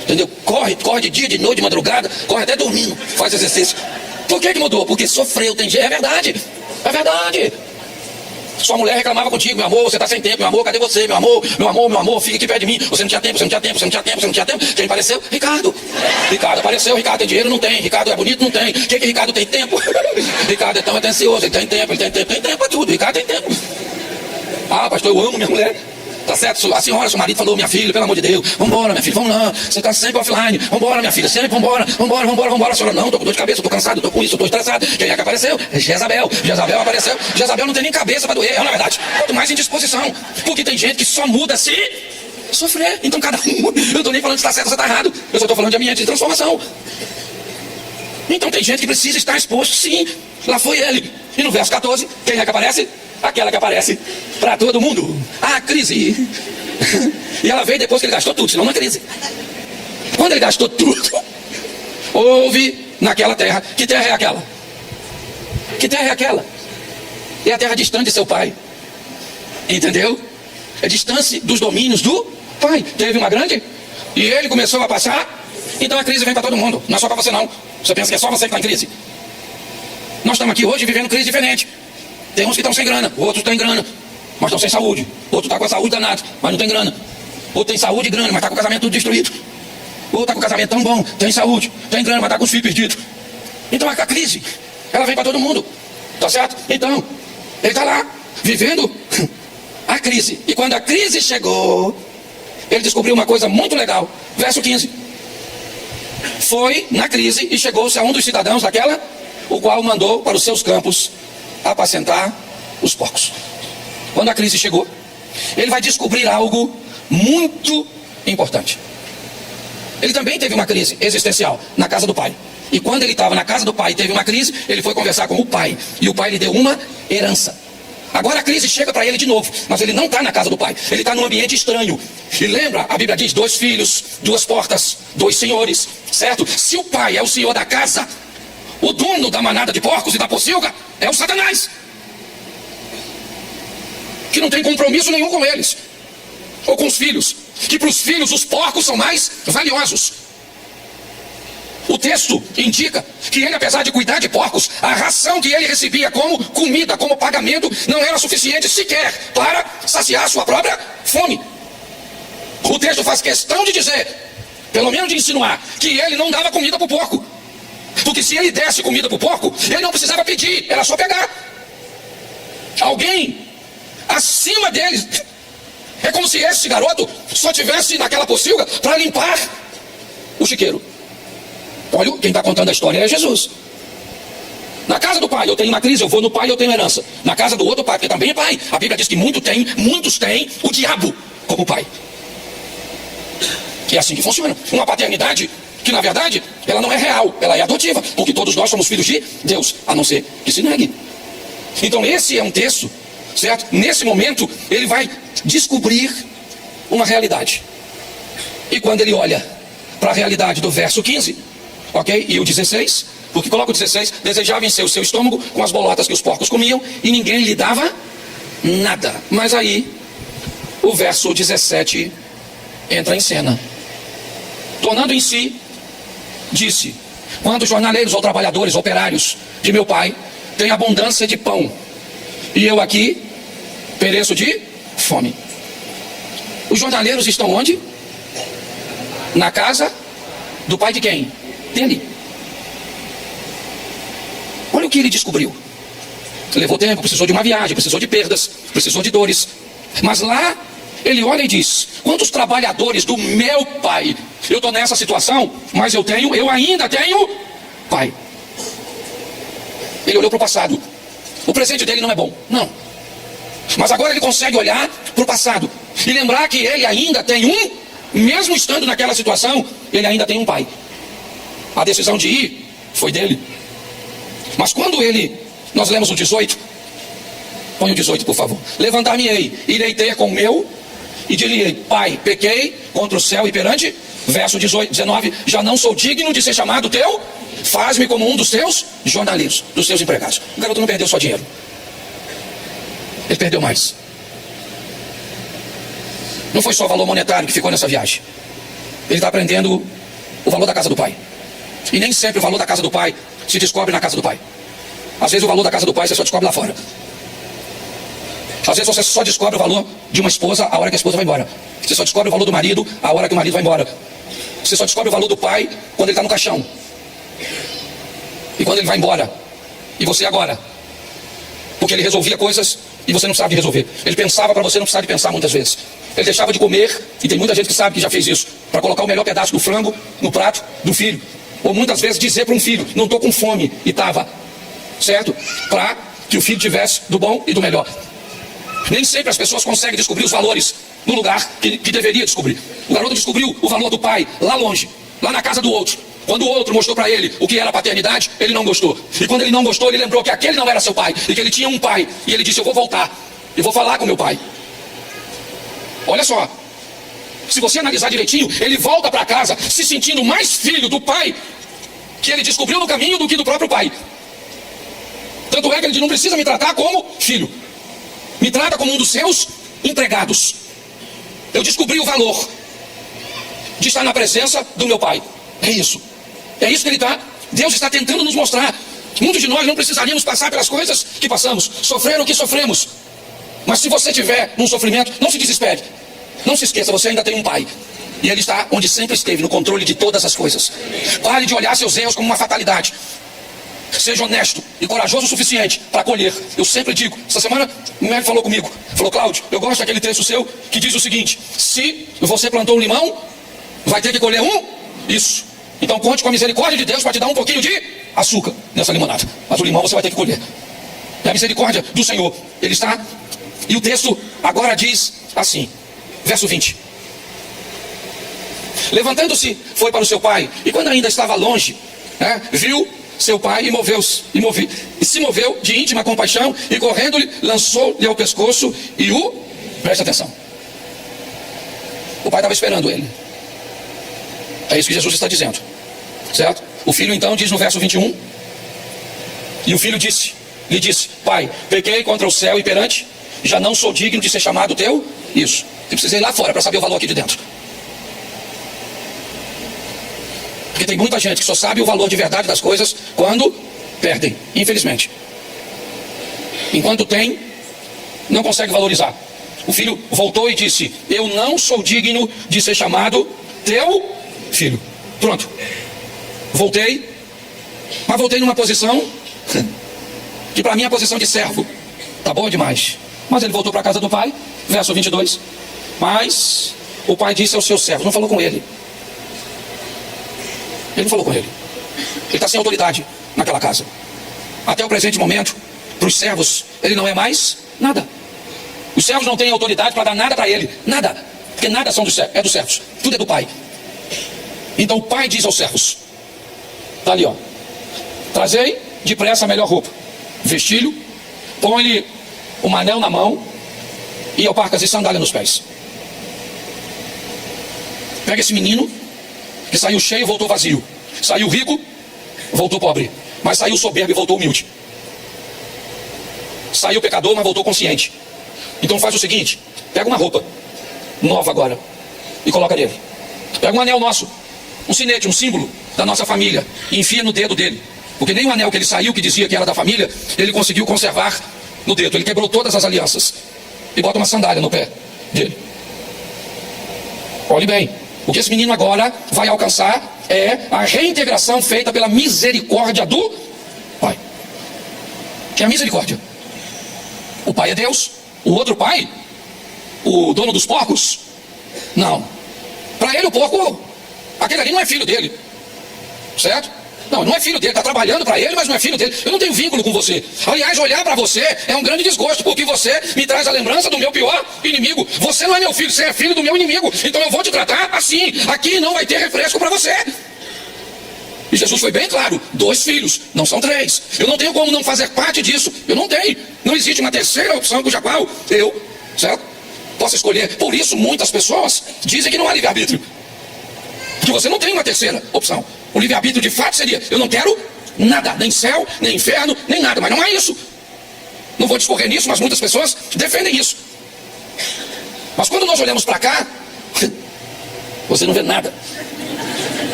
[SPEAKER 1] Entendeu? Corre de dia, de noite, de madrugada, corre até dormindo, faz exercício. Por que mudou? Porque sofreu, tem jeito. É verdade. É verdade. Sua mulher reclamava contigo, meu amor, você está sem tempo, meu amor, cadê você, meu amor, fica aqui perto de mim. Você não tinha tempo. Quem apareceu? Ricardo apareceu, Ricardo tem dinheiro? Não tem. Ricardo é bonito? Não tem. O que Ricardo tem tempo? Ricardo é tão atencioso, ele tem tempo pra tudo, Ricardo tem tempo. Ah, pastor, eu amo minha mulher. Tá certo? A senhora, seu marido falou, minha filha, pelo amor de Deus, vambora, minha filha, vamos lá, você está sempre offline, vambora, minha filha, sempre vambora. A senhora, não, tô com dor de cabeça, tô cansado, tô com isso, tô estressado. Quem é que apareceu? Jezabel apareceu. Jezabel não tem nem cabeça para doer, na verdade, quanto mais indisposição, porque tem gente que só muda se sofrer. Então cada um, eu não tô nem falando se está certo ou se está errado, eu só tô falando de ambiente de transformação. Então tem gente que precisa estar exposto, sim, lá foi ele. E no verso 14, quem é que aparece? Aquela que aparece para todo mundo. A crise. E ela veio depois que ele gastou tudo, senão não é crise. Quando ele gastou tudo, houve naquela terra. Que terra é aquela? Que terra é aquela? É a terra distante de seu pai. Entendeu? É distância dos domínios do pai. Teve uma grande e ele começou a passar. Então a crise vem para todo mundo. Não é só para você não. Você pensa que é só você que está em crise. Nós estamos aqui hoje vivendo crise diferente. Tem uns que estão sem grana, outros estão em grana, mas estão sem saúde. Outro está com a saúde danada, mas não tem grana. Outro tem saúde e grana, mas está com o casamento tudo destruído. Outro está com o casamento tão bom, tem saúde, tem grana, mas está com os filhos perdidos. Então a crise, ela vem para todo mundo. Tá certo? Então, ele está lá, vivendo a crise. E quando a crise chegou, ele descobriu uma coisa muito legal. Verso 15. Foi na crise e chegou-se a um dos cidadãos daquela, o qual mandou para os seus campos apacentar os porcos. Quando a crise chegou, ele vai descobrir algo muito importante. Ele também teve uma crise existencial na casa do pai. E quando ele estava na casa do pai e teve uma crise, ele foi conversar com o pai. E o pai lhe deu uma herança. Agora a crise chega para ele de novo, mas ele não está na casa do pai. Ele está num ambiente estranho. E lembra, a Bíblia diz, 2 filhos, 2 portas, 2 senhores, certo? Se o pai é o senhor da casa, o dono da manada de porcos e da pocilga é o Satanás, que não tem compromisso nenhum com eles, ou com os filhos, que para os filhos os porcos são mais valiosos. O texto indica que ele, apesar de cuidar de porcos, a ração que ele recebia como comida, como pagamento, não era suficiente sequer para saciar sua própria fome. O texto faz questão de dizer, pelo menos de insinuar, que ele não dava comida para o porco. Porque se ele desse comida para o porco, ele não precisava pedir, era só pegar. Alguém acima deles. É como se esse garoto só tivesse naquela pocilga para limpar o chiqueiro. Olha, quem está contando a história é Jesus. Na casa do pai eu tenho uma crise, eu vou no pai eu tenho herança. Na casa do outro pai, porque também é pai. A Bíblia diz que muitos têm o diabo como pai. E é assim que funciona. Uma paternidade que na verdade ela não é real, ela é adotiva, porque todos nós somos filhos de Deus, a não ser que se negue. Então esse é um texto, certo? Nesse momento ele vai descobrir uma realidade. E quando ele olha para a realidade do verso 15, ok? E o 16, porque coloca o 16, desejava encher o seu estômago com as bolotas que os porcos comiam e ninguém lhe dava nada. Mas aí o verso 17 entra em cena. Tornando em si, disse, quando os jornaleiros ou trabalhadores, operários de meu pai têm abundância de pão, e eu aqui pereço de fome. Os jornaleiros estão onde? Na casa do pai de quem? Dele. Olha o que ele descobriu. Levou tempo, precisou de uma viagem, precisou de perdas, precisou de dores. Mas lá ele olha e diz, quantos trabalhadores do meu pai, eu estou nessa situação, mas eu ainda tenho pai. Ele olhou para o passado. O presente dele não é bom, não. Mas agora ele consegue olhar para o passado e lembrar que ele ainda tem mesmo estando naquela situação, ele ainda tem um pai. A decisão de ir foi dele. Mas quando nós lemos o 18, põe o 18 por favor. Levantar-me-ei, irei ter com o meu, e dir-lhe-ei, pai, pequei contra o céu e perante, verso 19, já não sou digno de ser chamado teu, faz-me como um dos teus jornaleiros, dos teus empregados. O garoto não perdeu só dinheiro, ele perdeu mais. Não foi só o valor monetário que ficou nessa viagem. Ele está aprendendo o valor da casa do pai. E nem sempre o valor da casa do pai se descobre na casa do pai. Às vezes o valor da casa do pai você só descobre lá fora. Às vezes você só descobre o valor de uma esposa a hora que a esposa vai embora. Você só descobre o valor do marido a hora que o marido vai embora. Você só descobre o valor do pai quando ele está no caixão. E quando ele vai embora. E você agora. Porque ele resolvia coisas e você não sabe resolver. Ele pensava para você não precisar de pensar muitas vezes. Ele deixava de comer, e tem muita gente que sabe que já fez isso, para colocar o melhor pedaço do frango no prato do filho. Ou muitas vezes dizer para um filho, não estou com fome, e estava, certo? Para que o filho tivesse do bom e do melhor. Nem sempre as pessoas conseguem descobrir os valores no lugar que deveria descobrir. O garoto descobriu o valor do pai lá longe, lá na casa do outro. Quando o outro mostrou para ele o que era paternidade, ele não gostou. E quando ele não gostou, ele lembrou que aquele não era seu pai, e que ele tinha um pai. E ele disse, eu vou voltar, e vou falar com meu pai. Olha só, se você analisar direitinho, ele volta para casa se sentindo mais filho do pai que ele descobriu no caminho do que do próprio pai. Tanto é que ele diz, não precisa me tratar como filho.
[SPEAKER 2] Me trata como um dos seus empregados. Eu descobri o valor de estar na presença do meu Pai. É isso. É isso que Deus está tentando nos mostrar. Muitos de nós não precisaríamos passar pelas coisas que passamos, sofrer o que sofremos. Mas se você tiver num sofrimento, não se desespere. Não se esqueça, você ainda tem um Pai. E Ele está onde sempre esteve, no controle de todas as coisas. Pare de olhar seus erros como uma fatalidade. Seja honesto e corajoso o suficiente para colher. Eu sempre digo, essa semana o médico falou comigo, falou: Cláudio, eu gosto daquele texto seu que diz o seguinte: se você plantou um limão, vai ter que colher isso. Então conte com a misericórdia de Deus para te dar um pouquinho de açúcar nessa limonada. Mas o limão você vai ter que colher. É a misericórdia do Senhor. Ele está. E o texto agora diz assim, verso 20: levantando-se, foi para o seu pai, e quando ainda estava longe, viu seu pai e se moveu de íntima compaixão, e correndo-lhe, lançou-lhe ao pescoço e preste atenção, o pai estava esperando ele. É isso que Jesus está dizendo, certo? O filho então diz no verso 21, e o filho lhe disse: pai, pequei contra o céu e perante, já não sou digno de ser chamado teu. Isso, você precisa ir lá fora para saber o valor aqui de dentro. Porque tem muita gente que só sabe o valor de verdade das coisas quando perdem, infelizmente. Enquanto tem, não consegue valorizar. O filho voltou e disse: eu não sou digno de ser chamado teu filho. Pronto. Voltei, mas voltei numa posição que para mim é a posição de servo. Tá boa demais. Mas ele voltou para a casa do pai, verso 22. Mas o pai disse ao seu servo, não falou com ele. Ele não falou com ele. Ele está sem autoridade naquela casa. Até o presente momento, para os servos, ele não é mais nada. Os servos não têm autoridade para dar nada para ele. Nada. Porque nada é dos servos. Tudo é do pai. Então o pai diz aos servos, está ali, ó: trazei depressa a melhor roupa, vestilho, põe-lhe um anel na mão e alparcas e sandália nos pés. Pega esse menino que saiu cheio e voltou vazio, saiu rico, voltou pobre, mas saiu soberbo e voltou humilde, saiu pecador, mas voltou consciente. Então faz o seguinte: pega uma roupa nova agora e coloca nele. Pega um anel nosso, um sinete, um símbolo da nossa família, e enfia no dedo dele, porque nem o anel que ele saiu, que dizia que era da família, ele conseguiu conservar no dedo. Ele quebrou todas as alianças e bota uma sandália no pé dele. Olhe bem, o que esse menino agora vai alcançar é a reintegração feita pela misericórdia do pai. Que é a misericórdia. O pai é Deus. O outro pai, o dono dos porcos, não. Para ele o porco, aquele ali não é filho dele, certo? Não é filho dele, está trabalhando para ele, mas não é filho dele. Eu não tenho vínculo com você. Aliás, olhar para você é um grande desgosto, porque você me traz a lembrança do meu pior inimigo. Você não é meu filho, você é filho do meu inimigo. Então eu vou te tratar assim. Aqui não vai ter refresco para você. E Jesus foi bem claro: 2 filhos, não são 3. Eu não tenho como não fazer parte disso. Eu não tenho. Não existe uma terceira opção cuja qual eu, certo, posso escolher. Por isso muitas pessoas dizem que não há livre-arbítrio, porque você não tem uma terceira opção. O livre-arbítrio de fato seria: eu não quero nada, nem céu, nem inferno, nem nada. Mas não é isso. Não vou discorrer nisso, mas muitas pessoas defendem isso. Mas quando nós olhamos para cá, você não vê nada.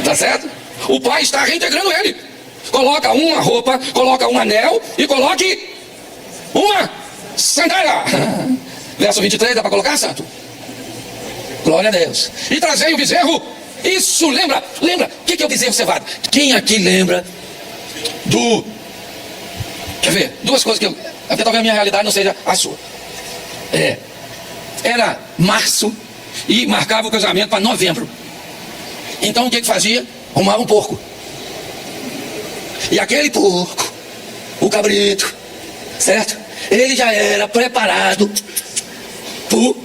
[SPEAKER 2] Tá certo? O pai está reintegrando ele. Coloca uma roupa, coloca um anel e coloque uma sandália. Verso 23, dá para colocar, santo? Glória a Deus. E trazei o bezerro. Isso, lembra? O que é o bezerro cevado? Quem aqui lembra do... Quer ver? 2 coisas que eu... Até talvez a minha realidade não seja a sua. Era março e marcava o casamento para novembro. Então o que fazia? Arrumava um porco. E aquele porco, o cabrito, certo? Ele já era preparado por...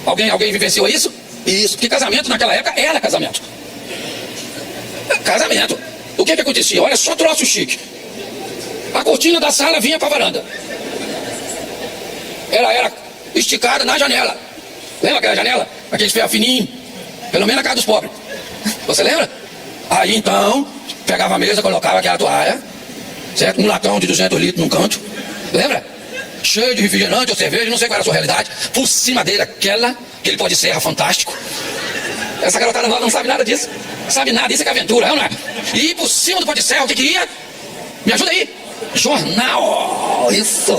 [SPEAKER 2] Alguém vivenciou isso? Isso, porque casamento naquela época era casamento. Casamento. O que acontecia? Olha só, troço chique. A cortina da sala vinha para a varanda. Ela era esticada na janela. Lembra aquela janela? Aquele ferro fininho. Pelo menos na casa dos pobres. Você lembra? Aí então, pegava a mesa, colocava aquela toalha, certo? Um latão de 200 litros num canto. Lembra? cheio de refrigerante ou cerveja, não sei qual era a sua realidade. Por cima dele, aquele pó de serra fantástico. Essa garotada nova não sabe nada disso. Sabe nada, isso é que é aventura, não é? E por cima do pó de serra, o que ia? Me ajuda aí. Jornal, isso,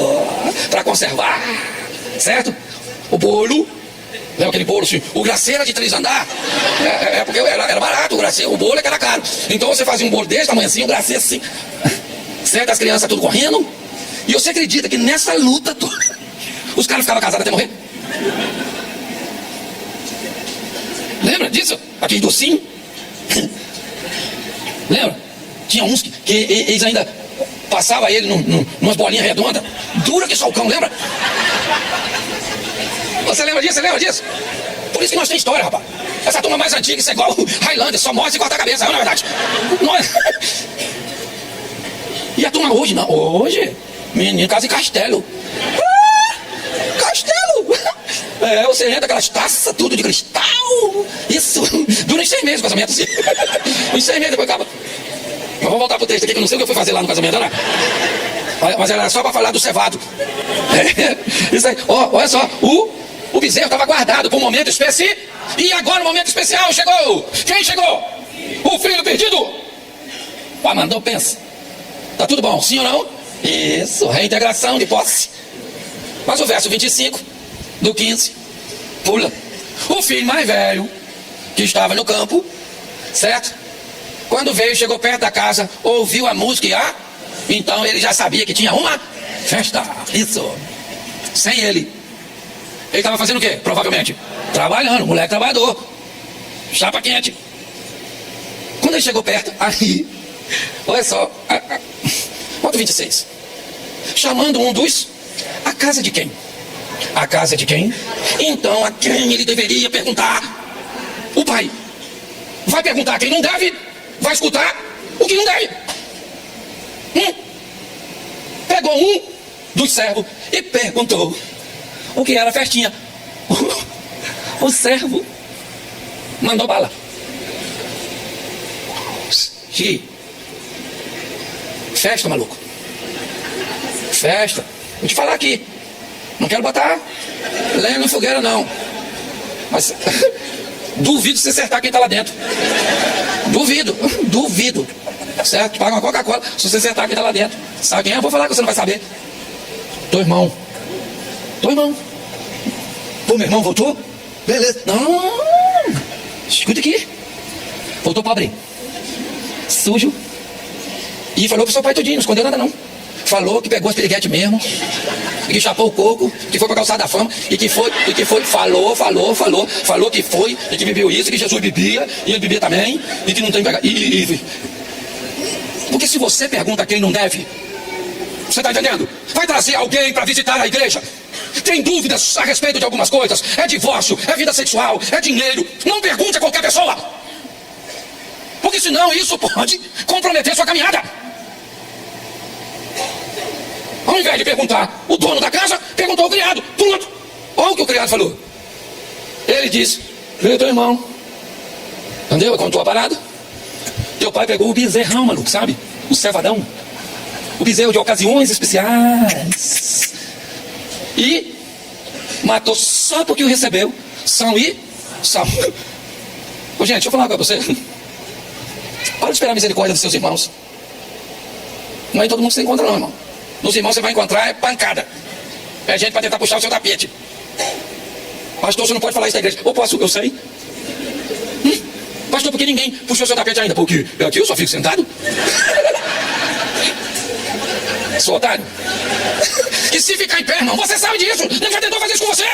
[SPEAKER 2] para conservar, certo? O bolo, lembra aquele bolo assim? O glacê era de 3 andares. Porque era barato o glacê, o bolo é que era caro. Então você fazia um bolo desse tamanho assim, o glacê assim, certo? As crianças tudo correndo. E você acredita que nessa luta os caras ficavam casados até morrer? Lembra disso? Aquele docinho? Lembra? Tinha uns que eles ainda passavam ele numas bolinhas redondas, dura que só o cão, lembra? Você lembra disso? Você lembra disso? Por isso que nós temos história, rapaz. Essa turma mais antiga, isso é igual Highlander, só morre e corta a cabeça, não é verdade? E a turma hoje, não. Hoje, menino, casa em castelo. Castelo! Você entra aquelas taças, tudo de cristal. Isso, dura uns 6 meses o casamento, assim. Uns 6 meses depois acaba. Mas vamos voltar pro texto aqui, que eu não sei o que eu fui fazer lá no casamento, né? Mas era só para falar do cevado. Isso aí, olha só, o bezerro estava guardado para um momento especial. E agora o momento especial chegou. Quem chegou? O filho perdido. Mandou, pensa. Tá tudo bom, sim ou não? Isso, reintegração de posse. Mas o verso 25 do 15 pula. O filho mais velho, que estava no campo, certo? Quando veio, chegou perto da casa, ouviu a música e então ele já sabia que tinha uma festa. Isso. Sem ele. Ele estava fazendo o quê? Provavelmente trabalhando, moleque trabalhador. Chapa quente. Quando ele chegou perto, aí, olha só, bota o 26. Chamando um dos, a casa de quem? A casa de quem? Então a quem ele deveria perguntar? O pai. Vai perguntar quem não deve? Vai escutar o que não deve. Pegou um dos servos e perguntou o que era a festinha. O servo mandou bala. Festa, maluco. Festa. Vou te falar aqui. Não quero botar lenha na fogueira, não. Mas duvido se acertar quem está lá dentro. Duvido. Certo? Paga uma Coca-Cola se você acertar quem está lá dentro. Sabe quem é? Eu vou falar que você não vai saber. Teu irmão. Pô, meu irmão voltou? Beleza. Não. Escuta aqui. Voltou pobre. Sujo. E falou pro seu pai tudinho, não escondeu nada não. Falou que pegou as piriguetes mesmo, que chapou o coco, que foi pra calçada da fama, e que foi, falou que foi, e que bebeu isso, que Jesus bebia, e ele bebia também, e que não tem pegado. Porque se você pergunta quem não deve, você tá entendendo? Vai trazer alguém para visitar a igreja. Tem dúvidas a respeito de algumas coisas, é divórcio, é vida sexual, é dinheiro. Não pergunte a qualquer pessoa, porque senão isso pode comprometer sua caminhada. Ao invés de perguntar o dono da casa, perguntou o criado. Pronto. Olha o que o criado falou. Ele disse: veio teu irmão. Entendeu? Contou a parada. Teu pai pegou o bezerrão, maluco, sabe? O cevadão. O bezerro de ocasiões especiais. E matou só porque o recebeu. São e são. Ô, gente, deixa eu falar uma coisa pra você. Para de esperar a misericórdia dos seus irmãos. Não é todo mundo que você encontra, não, irmão. Nos irmãos você vai encontrar pancada. É gente para tentar puxar o seu tapete. Pastor, você não pode falar isso da igreja. Ou posso? Eu sei. Pastor, por que ninguém puxou o seu tapete ainda? Porque aqui eu só fico sentado. Sou otário. E se ficar em pé, irmão, você sabe disso. Ele já tentou fazer isso com você.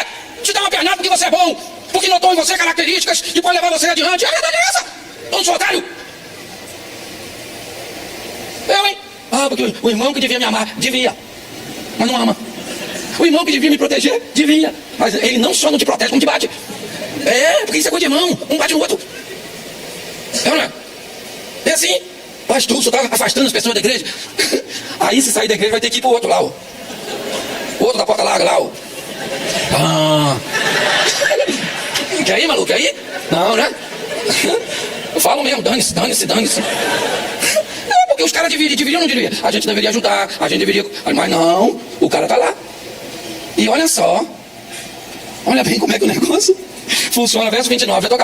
[SPEAKER 2] Te dá uma pernada porque você é bom. Porque notou em você características que pode levar você adiante. A verdade é essa. Não sou otário. Eu, hein? Porque o irmão que devia me amar, devia, mas não ama. O irmão que devia me proteger, devia, mas ele não só não te protege, como te bate. Porque isso é coisa de irmão, um bate no outro. Não é? É assim. Pastor, você está afastando as pessoas da igreja. Aí se sair da igreja vai ter que ir pro outro lá, ó. O outro da porta larga lá, ó. Quer ir, maluco? Quer ir? Não, né? Eu falo mesmo, dane-se. Porque os caras deveriam ou não deveriam? A gente deveria ajudar, a gente deveria. Mas não, o cara tá lá. E olha só, olha bem como é que o negócio funciona. Verso 29, já estou acabando.